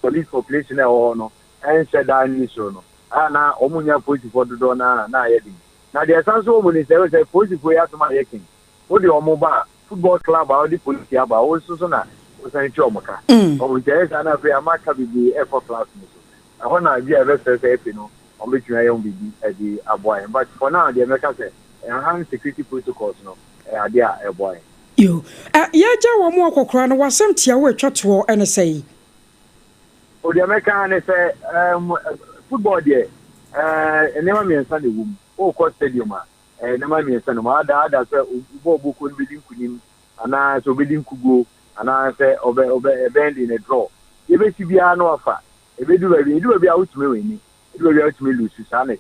police population or no and said that issue no ana omunya police for do na yedi na the sense wo ni say police for ya to ma yekin wo de omoba football club or the police aba wo so na wo san chi omoka o je sana fe amaka bi for class so I wanna be a vessel say no on between ayon bi di aboy but for now the America say enhanced security protocols no ade a boy yo ya ja wo mo akokora no wasem tia wo atwato ene say o the American say football there enema mi ensa de wum o ko stadium enema mi ensa no ma ada say bo ko bi din kunim ana so bi din kugo ana say obe bend in a draw ye be ti bia no afa e be du bia utumi weni e du bia utumi lose sa na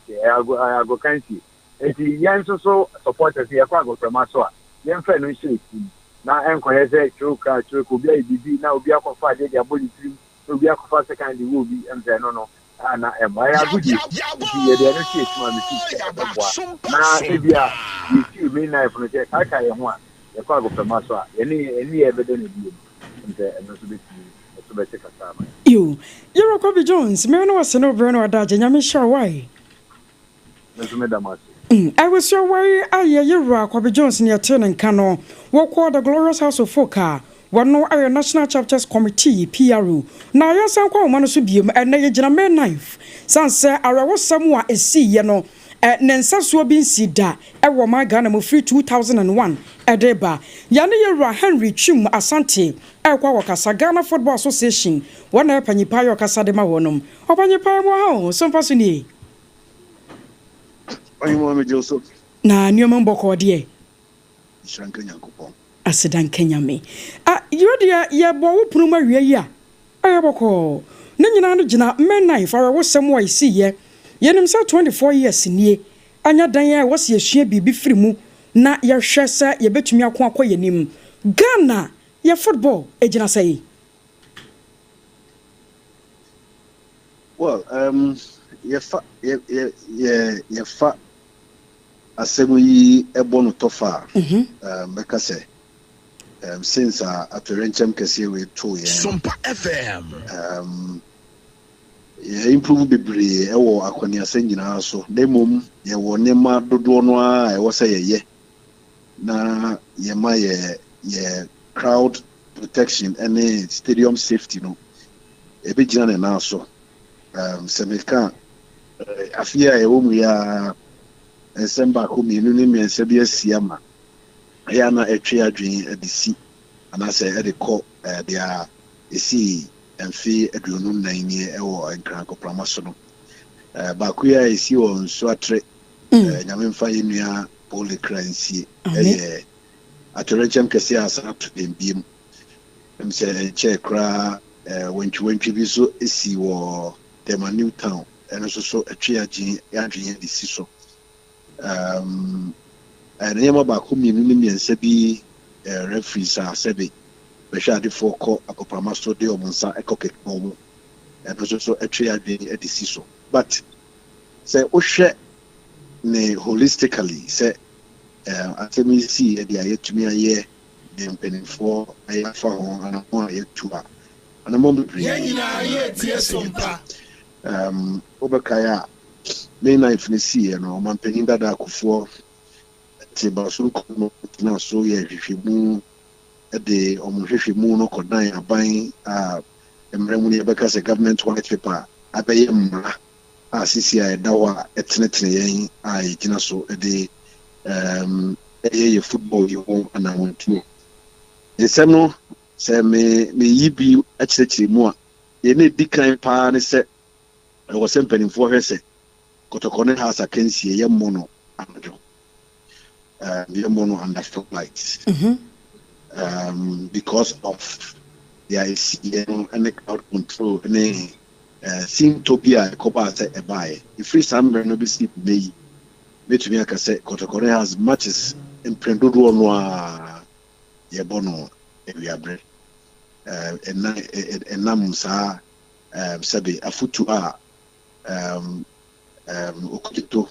ago kanti enti yan so supporters ye kwa go premaso a yen fa no share team na enkoye say choka obi bibi na obi akọfa de dia body team obi akọfa second wo bi emze no ana ya gudi ye de no share team am ti na e bia ye ti me na ifo no je ka ye ho a ye kwa go premaso a eni e be de no bi emze no so be so be take asama yo Kobe Jones me no was no brand or daje nyame sure why no me damas I was sure why Yura Kobe Jones near turn and cano walk the glorious house of Foka one no our national chapters committee PRU na ya san kwa manu so biem and na yegina me knife san say ara was somewhere e see ye no nensa so bi nsida e wo ma Ghana mo free 2001 edeba ya ne Yura Henry Chum Asante e kwa wakasa Ghana Football Association one e panyipa yo kasa de ma wonom opanyipa mo ha Sompa so ni Joseph. Na nioma mboko de Shanka Yankopon. Asidan Kenya me. You dear ye bo punu ma wie ya. Ayaboko. Ne nyina no gina men knife ara wo sem wa isi ye. Ye nim sa 24 years nie. Anya dan ye wo se yehua bibi firi mu na ye hwe sa ye betumi akọ ye nim. Ghana ye football e gina sai. Well, fa asemi ebono tofa meka say since atorenchem kese we to Sompa FM improve bebre ewo akwani ase nyina so demom ye wo nema dodo no a ewo say ye na ye ma ye crowd protection and stadium safety no ebe gina na so semeka afia ewo mu ya ensemba ko mienu ne miense bi asiama ya na etwe adwen adisi anase edeko dia esi emfi aduonu nan ewo enkranko pramaso no ba ku ya esi won so atre nyame mfa yenua polycrancy atorechem kese asa to biem emse chekra wentwi bi so esi wo Tema New Town and so etwe adwen adisi so and yema ba ko mienu ne miense bi referees are sebe we shall the for call akopramaso de omunsa ekoke omu and so etwe adwen adisi so but say o hwe ne holistically say atemi see e dia yetumi aye dem penifo ayafa ho anamo ayetua anamo be yenya ye tie Sompa Obakay me na ifnisi no man peninda da Akosua te baso ko na so ye hwehwemu de omuhwehwemu no kodan aban emremu ne beka se government white paper abaye mra asisi a dawa etnetne yen a yigina so de ye football yo anawontu esem no se me yibi akyekye mu a ye ne dikan pa ne se I was simply for her say, Kotokone has a kensi, a mono, and mono understood lights. Because of the ICN and the crowd control, and seem to be a copa a buy. If free summer no be sleep me, to me, I can say, Kotokone has much as imprendu noir, ye bono, we are bread. And Namusa, Sabi, a foot to Okito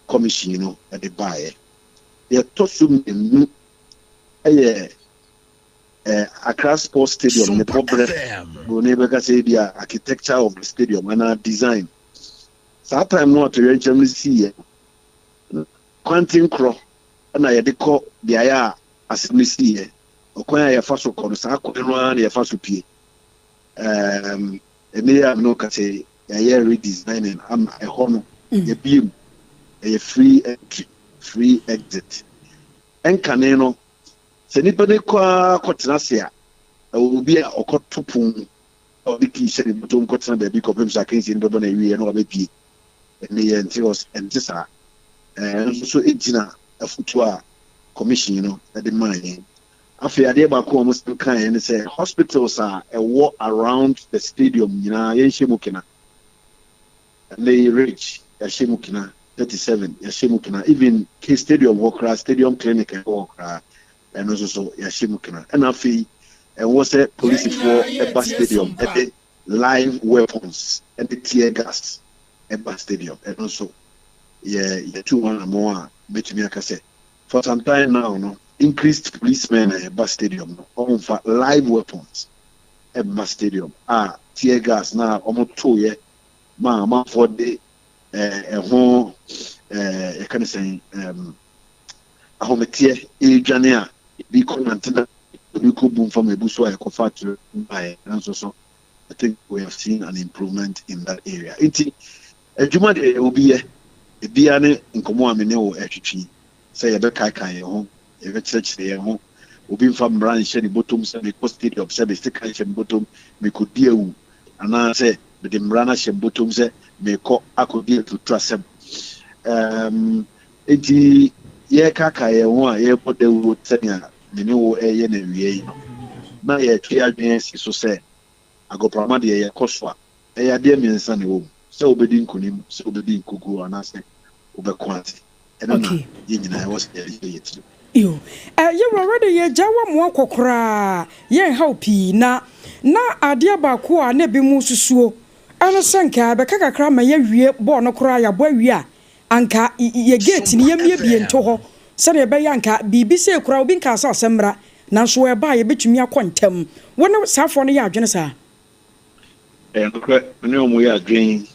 commission, you know, at the buyer. They are tossing in Accra Sports Stadium, the problem. We never say the architecture of the stadium and our design. So that time not to actually see Quantin Crow and I call the Aya as we see Okoya Faso Konosa, the Faso P. And they have no say. A redesigning a home, a beam, a free entry, free exit. And Caneno, Senipade Quatrasia, will be a cotton or the key said between Cotton, the big of him, Sakins in Dobonary and OBP, and the Antios and Tessa, and so Edina, a footwear commission, you know, at the mining. After Adeba almost kind and say hospitals are a walk around the stadium, you know, Yeshimukina. They reach Yashimukina 37, Yashimukina, even K Stadium Walker, Stadium Clinic and Walker, and also Yashimukina. And I feel and was a police for a bus stadium at the live weapons and the tear gas at bus stadium. And also, yeah, 2-1 more, bet me, I can say. For some time now, no, increased policemen at bus stadium, no, for live weapons at bus stadium. Tear gas now, almost 2 years. Ma for the home can say a home tier Jania be content we could boom from a bush wire factory by and so I think we have seen an improvement in that area. It Juma will be a Biane in Comoamino HG say a Abakay home, a church there home will be from branch any bottoms and the posted of service the kind of bottom we could deal and I say the Mrana Shembutum say may call Akosua to trust him. Eti ye kaka ye one ye put the wood senya the new a yen and we na ye clear against so say I go pramadi ye Akosua a dear me and sunny womb so obedient kunim so obedient kugu and I say Ubekwanti and I was it. You already ye jawa mo kokra ye help na adia ba ko a na be mu susuo ana sanka be kakakra ma ya wie ball no kora ya bo wie a anka ye gate ni ya mie bie nto ho se na be yanka bibi se kora obi nka sa asemra nanso we ba ye betumi akontam wona safo no ya adwene sa nkra ne omo ya adwen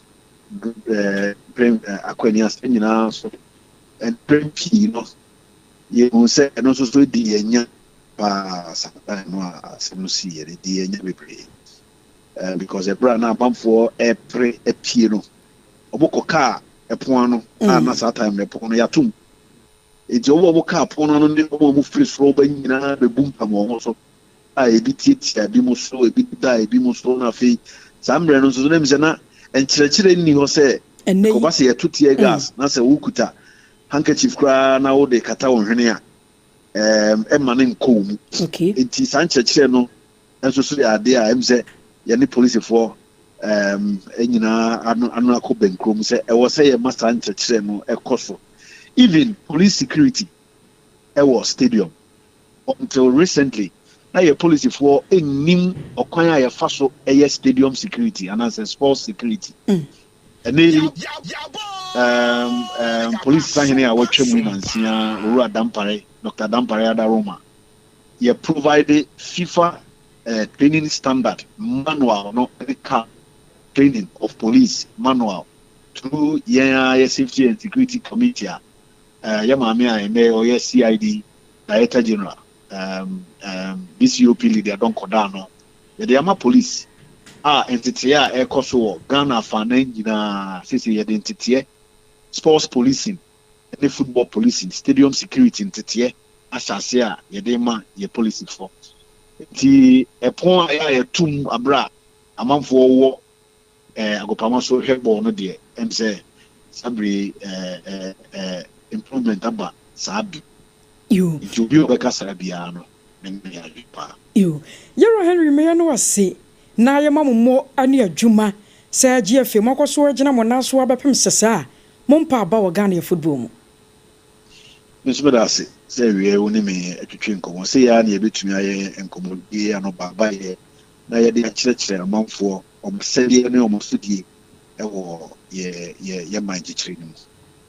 akwani as nyina so and plenty no ye won say no so di enya pa satan no asem si ye di enya bebre because e bra na bamfo e pre e pie no oboko ka e pon no na sa time le pon no yatum e je obo ka pon no ndi obo mu free throw ba nyina be bumpa mo so e bi tietia bi mo so e bi da e bi mo so na fe sambre no so na mi se na enkyerɛkyerɛ ni ho sɛ ko ba se yɛtotie gas na sɛ wukuta handkerchief kra na wo de kata wo hwene a ɛma ne nkɔ mu enti sankyerɛkyerɛ no enso so ade a em sɛ yɛne policefoɔ enyina anu akɔ bankrom sɛ ɛwɔ sɛ yɛ master sankyerɛkyerɛ no ɛkɔ so even police security ɛwɔ stadium until recently na yɛ policefoɔ enim ɔkwan a yɛfa so ɛyɛ stadium security and as sports security ɛne police sahene a wɔtwa mu nansia Owura Dampare Dr. Dampare Adaroma yɛ provide FIFA training standard manual no car training of police manual through yɛ safety and security committee a yɛ maame a ɛnɛ ɔyɛ CID Director General BCOP leader don kodano the ama police entity a ekoso Ghana fa na nyina sisi ye entity sports policing and football policing stadium security entity asase a ye de ma ye police for ti epon ya tum abra amanfo wo agopama so hweball no de em say sabre improvement aba sabi you be obekasa bia no you Yero Henry me no wase na ye mammo ane adwuma sa GFA makoso agina monaso abepem sesa mompa aba wo Ghana football mu Misbedase se wie woni me atwetwe nkomo se ya na ye betumi aye nkomo die ano baba ye na ye de akyerɛkyerɛ amanfo omsɛde ne omsudie ɛwɔ ye mangikyere no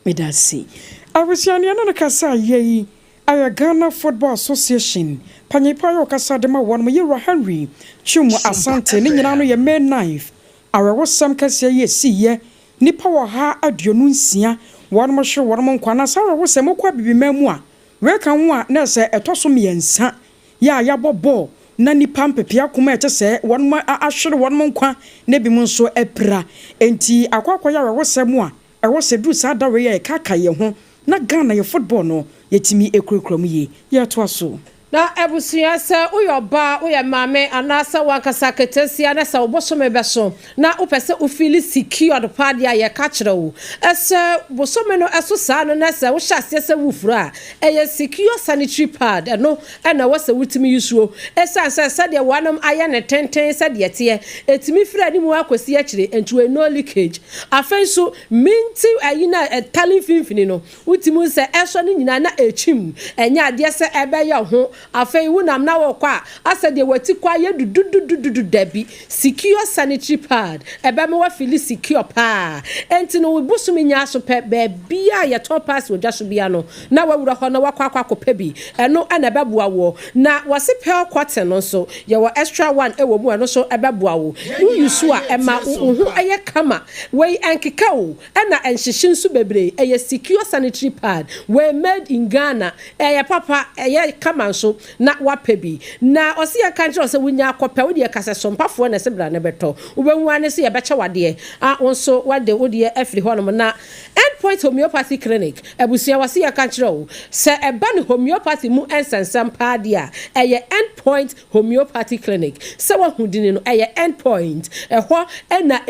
medase awusiane no kasa ye Aya Ghana Football Association panyipa yo kasa de ma won Yero Henry Chumu Asante ni nyina no ye May 9th arewo sam kase ye siye nipa wo ha aduonu nsia won mo hwe won mo nkwana sa arewo sam kwa bibima mu a we kan wo a na se etoso miensa ya bobo na nipa mpepia kuma eche se won mo ahwere won mo nkwa na bi mu nso epra enti akwakwa ya arewo sam a ewo se du sa da we ye kaka ye ho na Ghana ye football no yetimi ekurukrum ye ye to aso na ebusuya se uyoba uye mame anasa wankasa ketesia na sa obosome beso na upese ufili secure padia ye ka kire wo ese bosome no eso sa no na se wo hyase se wufura eye secure sanitary pad no na wo se wutimi yusuo esa se de wanom aye ne tenten se de tie etimi fira ni mu akosi akire entu no leakage afenso minti ayina talent finfini no wutimi se eso ni nyina na echim enya ade se ebe ye ho afei wunam na wokwa asede wati kwa ye dududududu dabi secure sanitary pad ebe me wa fili secure pa enti no wibusumi nya so pe bia ye top pass wo dwaso bia no na wawura ho na wakwa akwa bi eno na beboa wo na wase pe kwate no so ye wo extra one ewo mu eno so ebeboa wo yusu a ema hu aye kama we ankeka wo na enhyehye nso bebre eye secure sanitary pad we made in Ghana eye papa eye kama so na wapebi na osi ya kanjiro se wunya akopa wo de kase sompafo na se bra ne beto ubenwa ne se ye becha wade onso wade wo de afri honom na endpoint homeopathy clinic ebusia wasi ya kanjiro se eba ne homeopathy mu ensensam paade a eye endpoint homeopathy clinic se wa hudini no eye endpoint ho na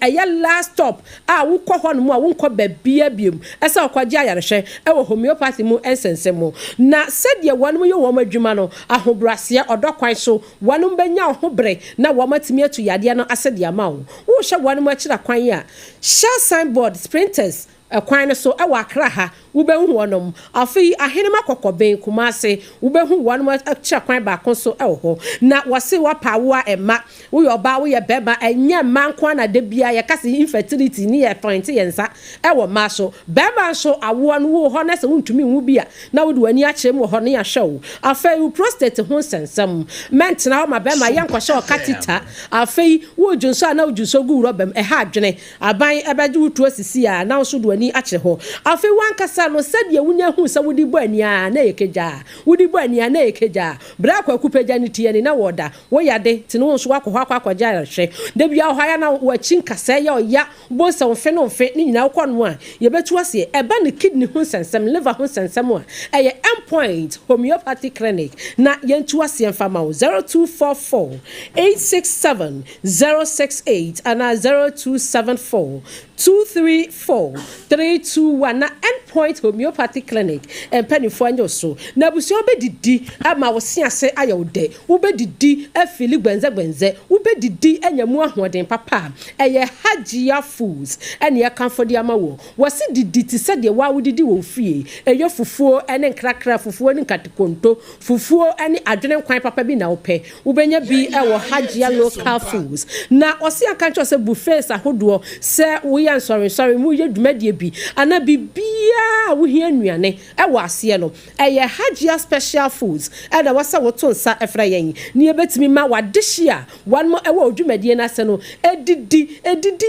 eye last stop wo kɔ honom a wo nkɔ babia biem ese okwaje ayarehwe wo homeopathy mu ensensam na se de wonom yo wo adwuma no ahobrase odokwan so wonom benya ohobre na wo matimi atu yade no asede ama wo hwe wonom akira kwan a share signboard sprinters kwan so e wa akra ha wo be hu wonom afi ahenema kokoben kumase wo be hu wonom akra kwan ba kon so e ho na wose wa pawo ema wo yo ba wo ye beba enye manko na de bia ye kase infertility ni ye point yensa e wo ma so beba so awo no wo ho na se wontumi hu bia na wo de wani akyem wo ho ne ya hwew afi wo prostate ho sensam ment na wo ma bema yankwa hwe okatita afi wo junso na wo junso gu robem e ha adwene aban ebeje wo tuo sisi a na wo so de wani akye ho afi wankasa no sadia wunya hu sa wodi bo ania na yekeja wodi bo ania na yekeja bra kwa kupeja ni tie ni na woda wo yade tino nso akwa akwaja hwe da bia ho ya na wachi nkasa ya oya bo sa onfe no onfe ni nyina akwa no a ye betu ase eba ne kidney hu sensem liver hu sensem a eye endpoint homeopathic clinic na yentu ase mfama 0244 867 068 ana 0274 234 321 na endpoint homeopathic clinic penifo anyo so na busi obedidi ama wosi ase ayode obedidi afili gbenze obedidi enyamu ahoden papa eye Hajia foods ene ya kanfodi ama wo wosi didi ti sede wa wodidi wo fie eye fufuo ene nkrakra fufuo ni nkatikonto fufuo ene adwene kwan papa bi na ope ubenya bi ewo Hajia local foods na osi akancho se buffet ahodo se we sorry mu ye dwumadie bi ana bibia wo hia nuane e wo ase no eye Hajia special foods e da wasa woto nsa efra yen ni ebetimi ma wadehia wan mo e wo dwumadie na se no edidi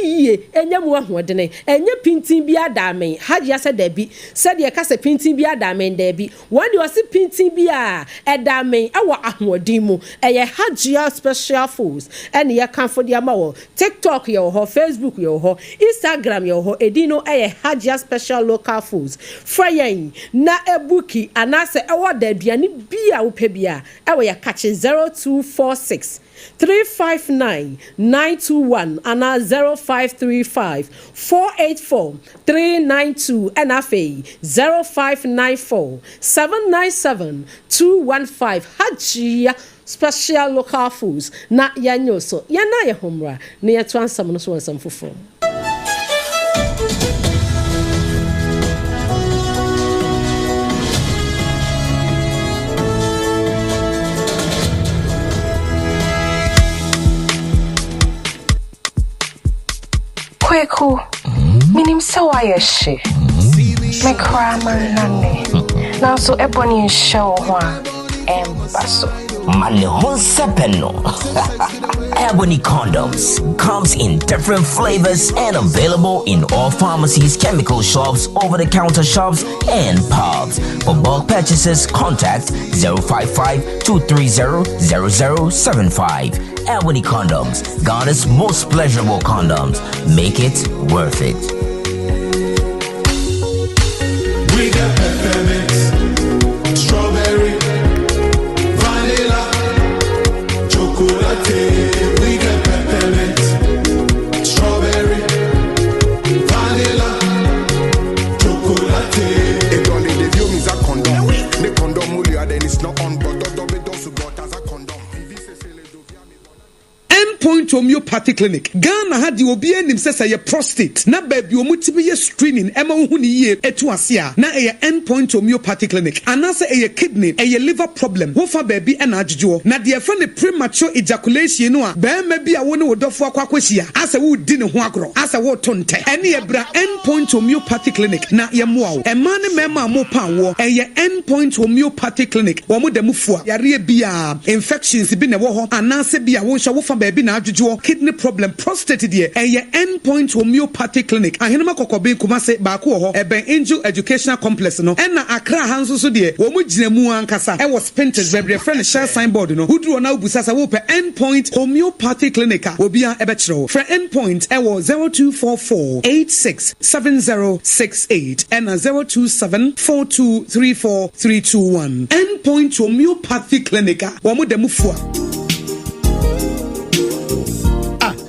ye enya mu ahodene enya pintin bi adamen Hajia se da bi se de ka se pintin bi adamen da bi wan de wase pintin bi a edamen e wo ahodin mu eye Hajia special foods ene ye kanfo de ama wo TikTok ye ho Facebook ye ho Instagram yo ho edino eye Hajia special local foods frayen na ebuki anase ewo da aduane bia wo pe bia ewo ya kache 0246 359 921 and 0535 484 392 and afe 0594 797 215 Hajia special local foods na yanyoso yana ye homra na yeto ansam no so ansam fofo Kweku, minim se wa yeshe. Me cry man nane. Now so ebony show wa embaso. Mane hon sepeno. Ebony condoms comes in different flavors and available in all pharmacies, chemical shops, over-the-counter shops, and pubs. For bulk purchases, contact 055-230-0075. Ebony condoms, Ghana's most pleasurable condoms. Make it worth it. We got peppermint, strawberry, vanilla, chocolate. We got peppermint, strawberry, vanilla, chocolate. It only the view is a condom. The condom mulia then it's not on, but double dosu got as a condom. Endpoint homeopathy clinic. Ghana had the obi enim say say prostate. Na baby omutibi ye screening ema hu ni ye etu asia. Na eye endpoint homeopathy clinic. Anase eye kidney, eye liver problem. Wo fa baby ena adjujo. Na de fa ne premature ejaculation no a be ma bi a wo ne wodofo akwakwahia. Asa wo di ne ho agro. Asa wo tonte. Ene ye bra endpoint homeopathy clinic. Na ye moa wo. Ema ne mema mo pan wo. Eye endpoint homeopathy clinic. Wo mo dem fua. Yare bia infections bi ne wo ho. Anase bia wo hwa wo fa baby na adjujo. Kidney problem, prostate dear, and your endpoint homeopathy clinic. Ahenema kokobe kumase baako ho eben Angel Educational Complex no. And na Accra hanso so dear. Wo mo gina mu ankasa. E was painters baby friend share signboard no. Who do na ubusasa wo pe endpoint homeopathy clinic. Obia ebechro. For endpoint e wo 0244 867068 and 0274234321. Endpoint homeopathy clinic. Wo mo demu fua.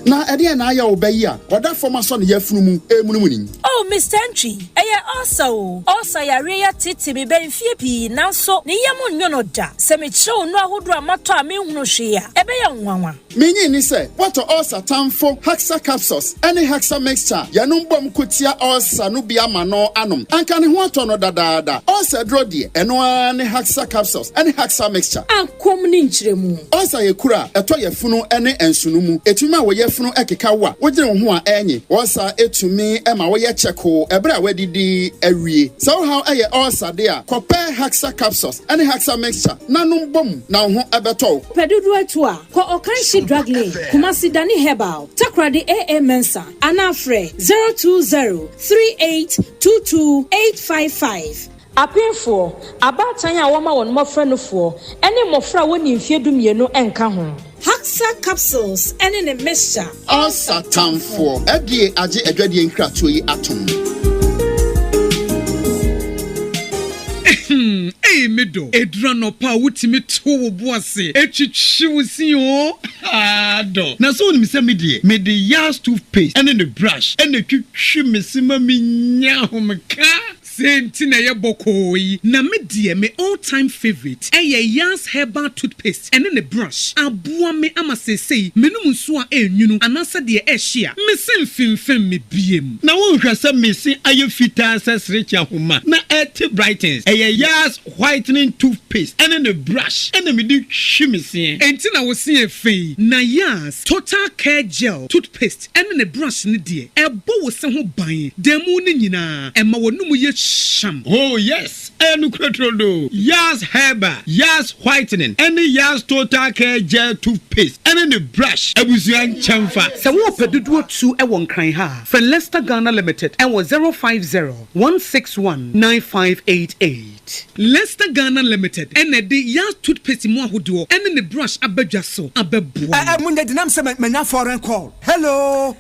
Na ede na ya obayi a oda forma so ne yafunu mu emunumuni. Oh, Mr. Entry, also ya titi mi benfie pi nanso ne yam nyono da se me chew no ahodo amato a me hunu hwe a ebe ya nwanwa menyi ni se what ulcer tamfo hexa capsules any hexa mixture yanum bom kotia ulcer no bia ma no anom anka ne ho ato no dadaada ulcer dro de eno ani hexa capsules any hexa mixture ankom ni nkyeremu ulcer ye kura eto ye funu ene ensunu mu etumi a wo ye funu ekeka wa wo gire ho a enyi ulcer etumi e ma wo ye cheko ebre a wadidi awie so how eye ulcer de a compare hexa capsules any hexa mixture nanum bom na ho ebeto pedudu etu a ko okanshi drug lane Kumasi Dani Herbal Takradi AA Mensa Anafre 02038228555 Apinfo abatanya woma won mofra no fo ene mofra woni mfiedumienu enka ho Haxa capsules ene ne mixture ulcer tamfo edie age adwadie nkratuo yi atom Mido edrano pa wutimi to wo boase etwitwi wo do na so ni se mede yas toothpaste and the brush and the twitwi mesima minya homka Sentina ye bokoi na me all time favorite yas herbal toothpaste and then the brush aboa me amasese menum so a enwunu anasa de ehia me semfimfem me biem na won hwese mesi aye fita sesrecha homa na eti brightens yas whitening toothpaste and then the brush and me di hwimese entina wo se efe na yas total care gel toothpaste and then the brush ne de ebo wo se ho ban demu ne nyina ema wonum ye sham. Oh yes, Enucretrodo, Yas Herba, Yas Whitening, any Yas Total Care Gel Toothpaste, and any brush, Abusian Chamfa. So what pedudu to a one kind ha for Leicester Ghana Limited and was 050-161-9588. Leicester Ghana Limited and the Yas Toothpaste Moahudo and in the brush Abejaso Abebu. Munde dinam se menya foreign call. Hello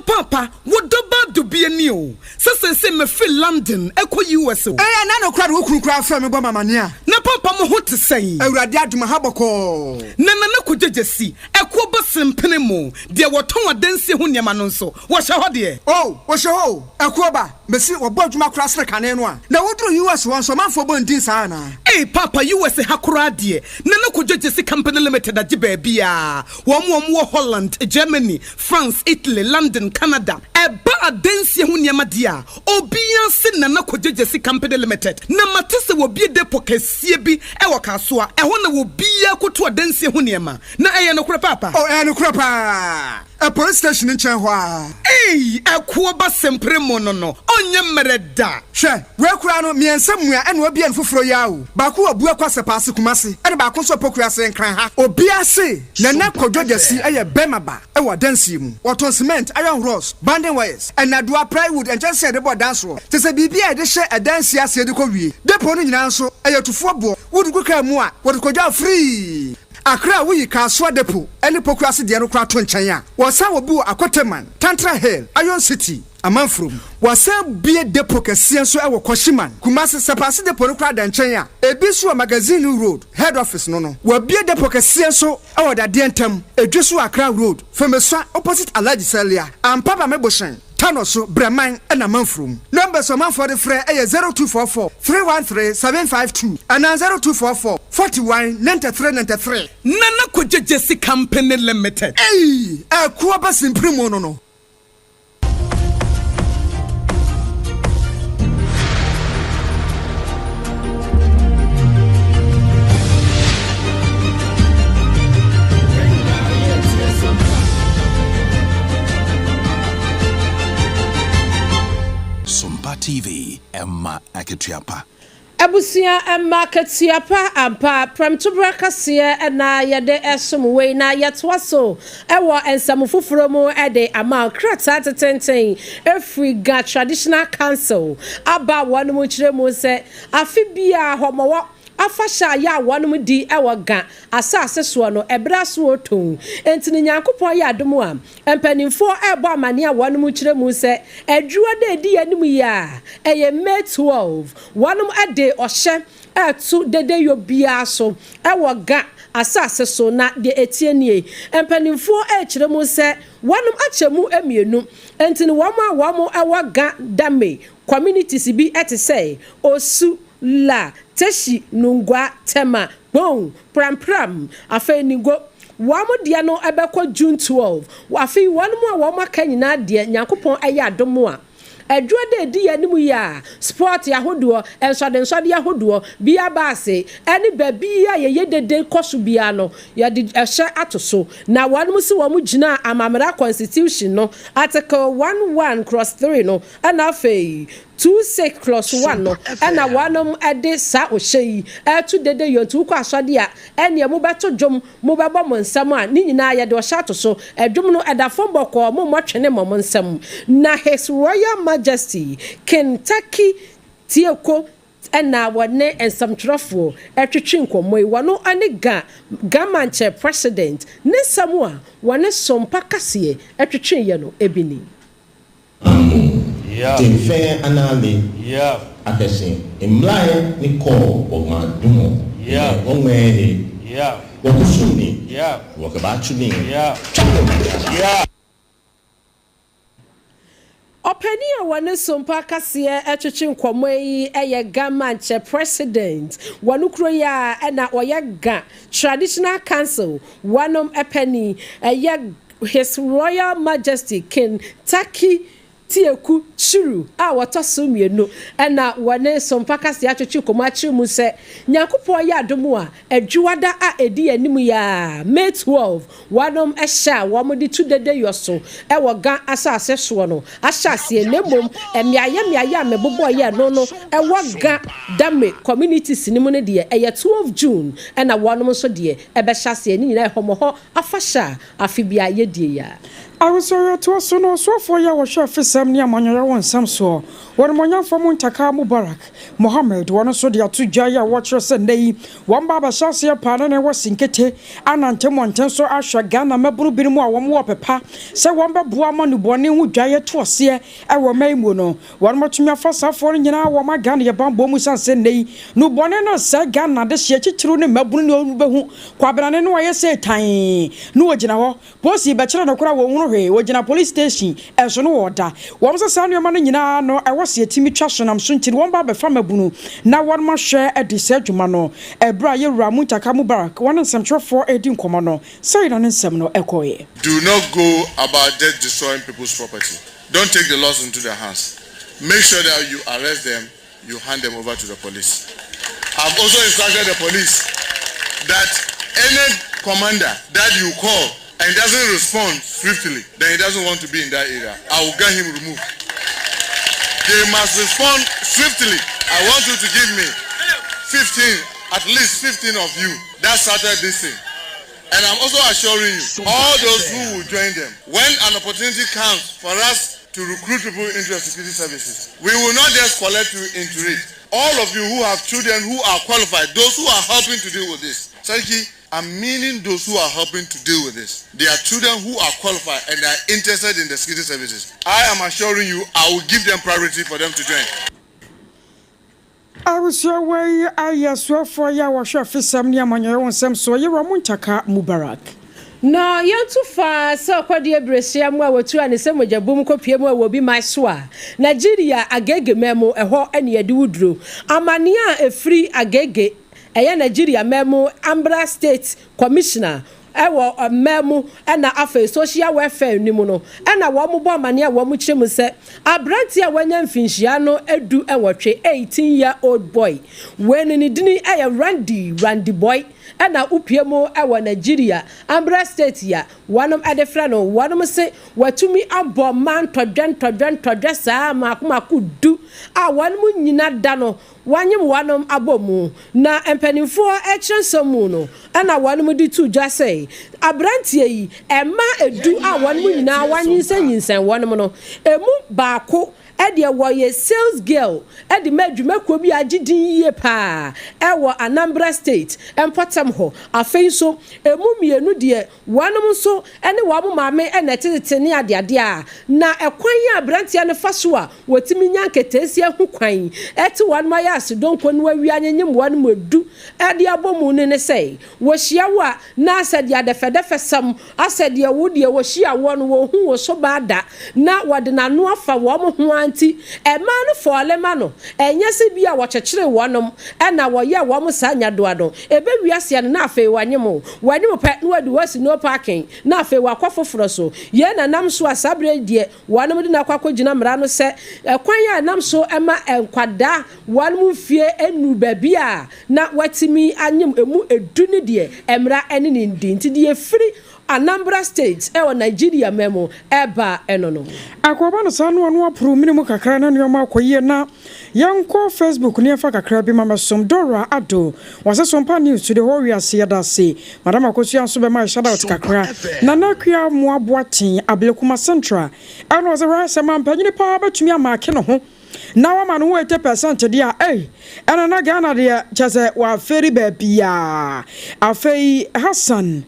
Papa, what do bad to be a new? Say me feel London, Echo US. Na no crowd wo kura fra me bo mamania. Na papa mo hote say. Awurade aduma haboko. Na kujejesi, Ekwo bosempene mo. De woton adansi ho niam no nso. Wo hye ho de. Oh, wo hye ho. Ekwo ba, mesi wo bo aduma kura sre kane no a. Na wodru US won so manfo bo ndin sa na. Hey papa, US hakura de. Na kujejesi company limited agi ba bia. Wo Holland, Germany, France, Italy, London, Canada. Eba adansi ho niam de a. Obia se na kujejesi company limited. Na matese wo bie depo kesie bi e wo kasoa. E ho na wo bia koto adansi ho niam. Na eye no kura papa. Oh, no kura pa. A police station in Chenhua. Hey, a kuoba sempre monono. Onye mereda. She, we kura no mi ensamua ene obi en foforo yawo. Ba ku obu akwase paase kumase. Ene ba ko so pokua se nkran ha. Obi ase na kodwodasi eye bemaba. E wo dansi mu. Waton cement, iron rods, banding wires, and adua plywood and just said about dance roll. Te se bibia e de hye e dansi ase de ko wie. Depo no nyina nso eye tufo bo. Wodu kuka mu a, wodu kodwa free. Akra we Akosua Depo any pokrasi de no kra to nchen a wasa wobu Akoteman Tantra Hill Iron City Amanfrom wasa bie depo kese so e wo Koshiman Kumasi sepase depo no kra da nchen a ebisu magazine road head office no wa bie depo kese so e wo da de ntam edwesu Akra road Femeswa opposite Alaji Celia Ampapa Meboshen Tanoso Breman and Amanfrom numbers of man for the free 0244 313 752 and 0244 41 93 Nana Kujejesi Company Limited. Hey, a kuaba simprimo no. Sompa TV, Emma Aketiapa. Abusia Makatiapa ampa pram to brakasia na yede esum we na yetwaso ewo ensam fufuro mu ede ama krata tetenten every ga traditional council aba wonu mu kire mu se afibia homowo afasha ya wanum di ewo ga asase so no ebra so oton entini nyankopon ya adom am empanimfo ebo amane a wanum kire mu se adwuo de di anim ya eye May 12 wanum ade ohye etu dede yo bia so ewo ga asase so na de etienie empanimfo kire mu se wanum achemu emienu enti ni wamo ewa ga dame communities bi ete say osu la teshi nungwa tema bon pram afa nigo wamo dia no ebekọ June 12 afi wanum a wamo aka nyina dia Nyankopon eya adomo a adwode di animu ya sport yahodo ensode yahodo bia baase eni babi ya ye dede koso bia no ya di ehye atoso na wanum si wo mu gina amamra constitution no article 11/3 no ana afei 26/1 no ana wanum ede sa ohyi etu dede yontu kwa asode a ene mu beto dwom mu bebo mo nsam a ni nyina ya de ohya atoso edwom no eda fomboko mo twene mo nsam na His Royal Majesty Kentucky Tieko ena wane ensamtrofo etwetwe nkomo wano ane gamanche president ne samua wane sompa kase etwetwe ye no ebini Timfe anale akese imlae ni ko omadumo ongwe wakusuni wakabachuni Openi wane sompa kase etwetwe nkomo yi eye gamanche president wanukro ya ena oyaga traditional council wanom epeni eye His Royal Majesty Kentucky Tieku Churu watoso mienu ena wane sompa kase atwetwe nkomo achi mu se Nyankopon ya adomu a adwuada a edi animu ya May 12 wanom ehya womodi tudede yoso ewo gan asase so no ahyase nemom emiaye mebobo ye no ewo gan dame communities nimu ne de eye 12 June ena wonom so de ebehyase ni nyina homoho afasha afibia ye die ya Awusoro to so no so for ya wo hwe fisam ni amanyara won sam so won monya fom ntaka Mubarak Mohammed won so de atudwa ya wo kire se nei won baba hyase pa na wo sinkete anante monten so ahwa Ghana maburu birimu a won wo pepa se won beboa manu bone hu dwaye to se e wo maimu no won motumi afasafo nyina wo ma Ghana ye bambo mu sanse nei no bone no se Ghana de hye chichiru ne maburu ne obehu kwabrane no ye se tan no ogina ho posi be kire no kora wo wojina police station enso no woda wom se sa nuoma no nyina no ewose atimi twa so nam so ntiri won ba be fa mabunu na won ma hwe edise adwuma no ebra ye wura mu ntaka Mubarak won nsemtwefo edi nkomo no say na nsem no ekoye. Do not go about death destroying people's property. Don't take the laws into their hands. Make sure that you arrest them, you hand them over to the police. I've also instructed the police that any commander that you call and doesn't respond swiftly, then he doesn't want to be in that area, I will get him removed. They must respond swiftly. I want you to give me 15, at least 15 of you that started this thing. And I'm also assuring you, all those who will join them, when an opportunity comes for us to recruit people into the security services, we will not just collect you into it. All of you who have children who are qualified, those who are helping to deal with this, Sarki, I'm meaning those who are helping to deal with this. They are children who are qualified and are interested in the security services. I am assuring you, I will give them priority for them to join. I was your way, I swear for ya was your first some near my some so you were Muntaka Mubarak. No, you're too far, so Kodie Brescia, more two and the same with your boom copy will be my swa. Nigeria, a gege memo, a ho and ye do drew. Amania, a free a gege. Aya Nigeria memo Ambra State Commissioner ewo memo na afa social welfare nimu no na wo mo bo mane wo mo kyem se abranti a wanya mfinhia no edu enwotwe 18-year-old boy when ni dini Randy boy na upiemo ewo Nigeria Ambra State ya wanom adefra no wanom se watumi abo man todwen saa makomaku du a wanom nyina da no wanyem wanom abomu na empanimfo ekyensomu no na wanom di tu dwa sei abrantie yi ema edu a wanom nyina wanyinsen wanom no emu baako e de wo sales girl e de madwumako bi agidin yie pa e wo Anambra State empotam ho afei so emu mienu de wanom so ene wo maame e na tetene ade a na ekwan ya brantia ne faso a wotimi nyanketesi hu kwan ete wan ma ya asidonko no awi anyanyem wan modu e de abomu ne sei wo hia wo a na asade adefedefe sam asade wo de wo hia wo no wo hu wo so bada na wode nano afa wo mo ho anti e ma no fole ma no enye se bia wo kyekere wonom e na wo ye wo mo sa nyadoa do ebe wiase na afei wanyemo pe no wadi wasi no parking na afei wakofoforo so ye na nam so asabre die wonom de na kwakogina mra no se kwan ya nam so ema enkwada wonom fie enu babia na watimi anyem emu edu ne die emra ene ne ndinti die free Anambra State ewo Nigeria memo eba enono akoba no sanu anu apro minimu kakra na nyoma akoye na yanko Facebook ne afa kakra bi mama som Dora Ado wase Sompa News to the whole ase yada se madam Akosua so be ma shout out kakra na nakua mo aboaten Ablekuma Central eno wase rasa man panyini pa batumi amake no ho na wa manu 80% dia ena na Ghana dia chese wa feri ba bia afei Hassan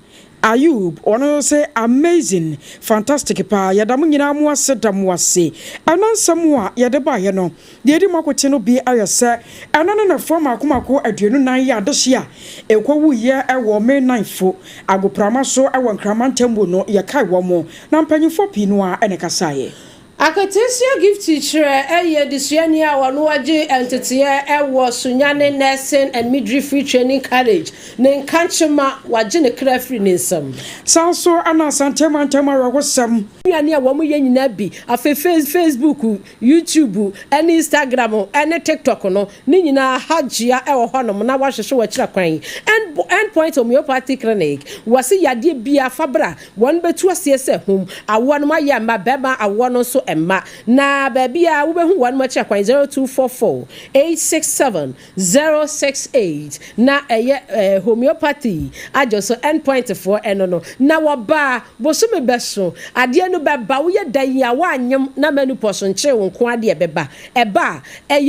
Ayub ono say amazing fantastic pa yadamu nyina mu asedam wase anansam a yadeba ye no de di makote no bi ayese anane na form akomako aduenu nan ya adohia ekwowu ye ewo me nanfo agoprama so ewo nkramantembo no ye kai wo mo na mpanyifo pi no a ene kasaye Akatisia gift teacher eye disuani a wonu age entete ewo sunyane nursing and midwifery training college ne nkanchema waje ne krafri nsam sanso ana santema rawosam nuane a womu ye nyina bi afa Facebook YouTube and Instagram and TikTok no ni nyina hajia ewo honom na wahwehwe wakira kwan end point homeopathic clinic wasi yade bia fabra won betu asiese hom awon ma ya mabeba awon so emma na babia wo behu wan ma kwan 0244867068 na homeopathy ajoso end point for enono na woba bosume beso ade no beba wo ye dan ya wanyem na menopause nche wo nko ade beba eba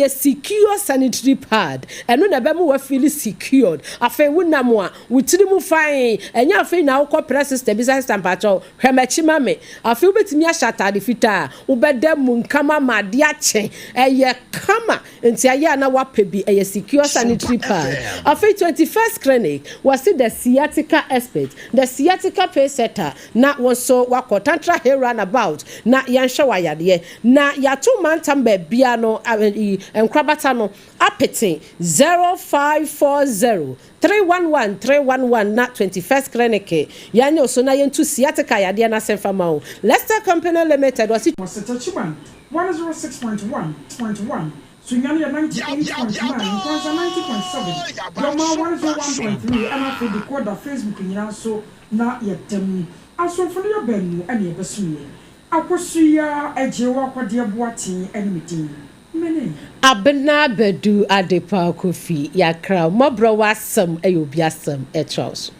secure sanitary pad eno na bemu wa feel secured afa wunam a wutiri mu fine enya afa na wo press system business temperature hwemachi mame afa wobetimi ashatade fita ubedem nkama made ache kama enti aya na wapebi secure sanitary pad afa 21st clinic was the sciatica expert the sciatica pain setter na wonso wakotantra hair runabout na yanshawa yade na yato mantam ba bia no enkrabata no apete 0540 311 na 21st clinic yanyo so na yentu sciatica yade na senfama Leicester Company Limited was Tachiman 106.1.1 Sunyani 98.9 Kwanza 90.7 Yoma 101.3 and after the code of Facebook nyina so na yetem asofo ya benu ene besuye Akosua Ejewa Kodie boaten enimiti mene Abena Badu Adepa Kwofie yakra mobro wasam ayobiasam etros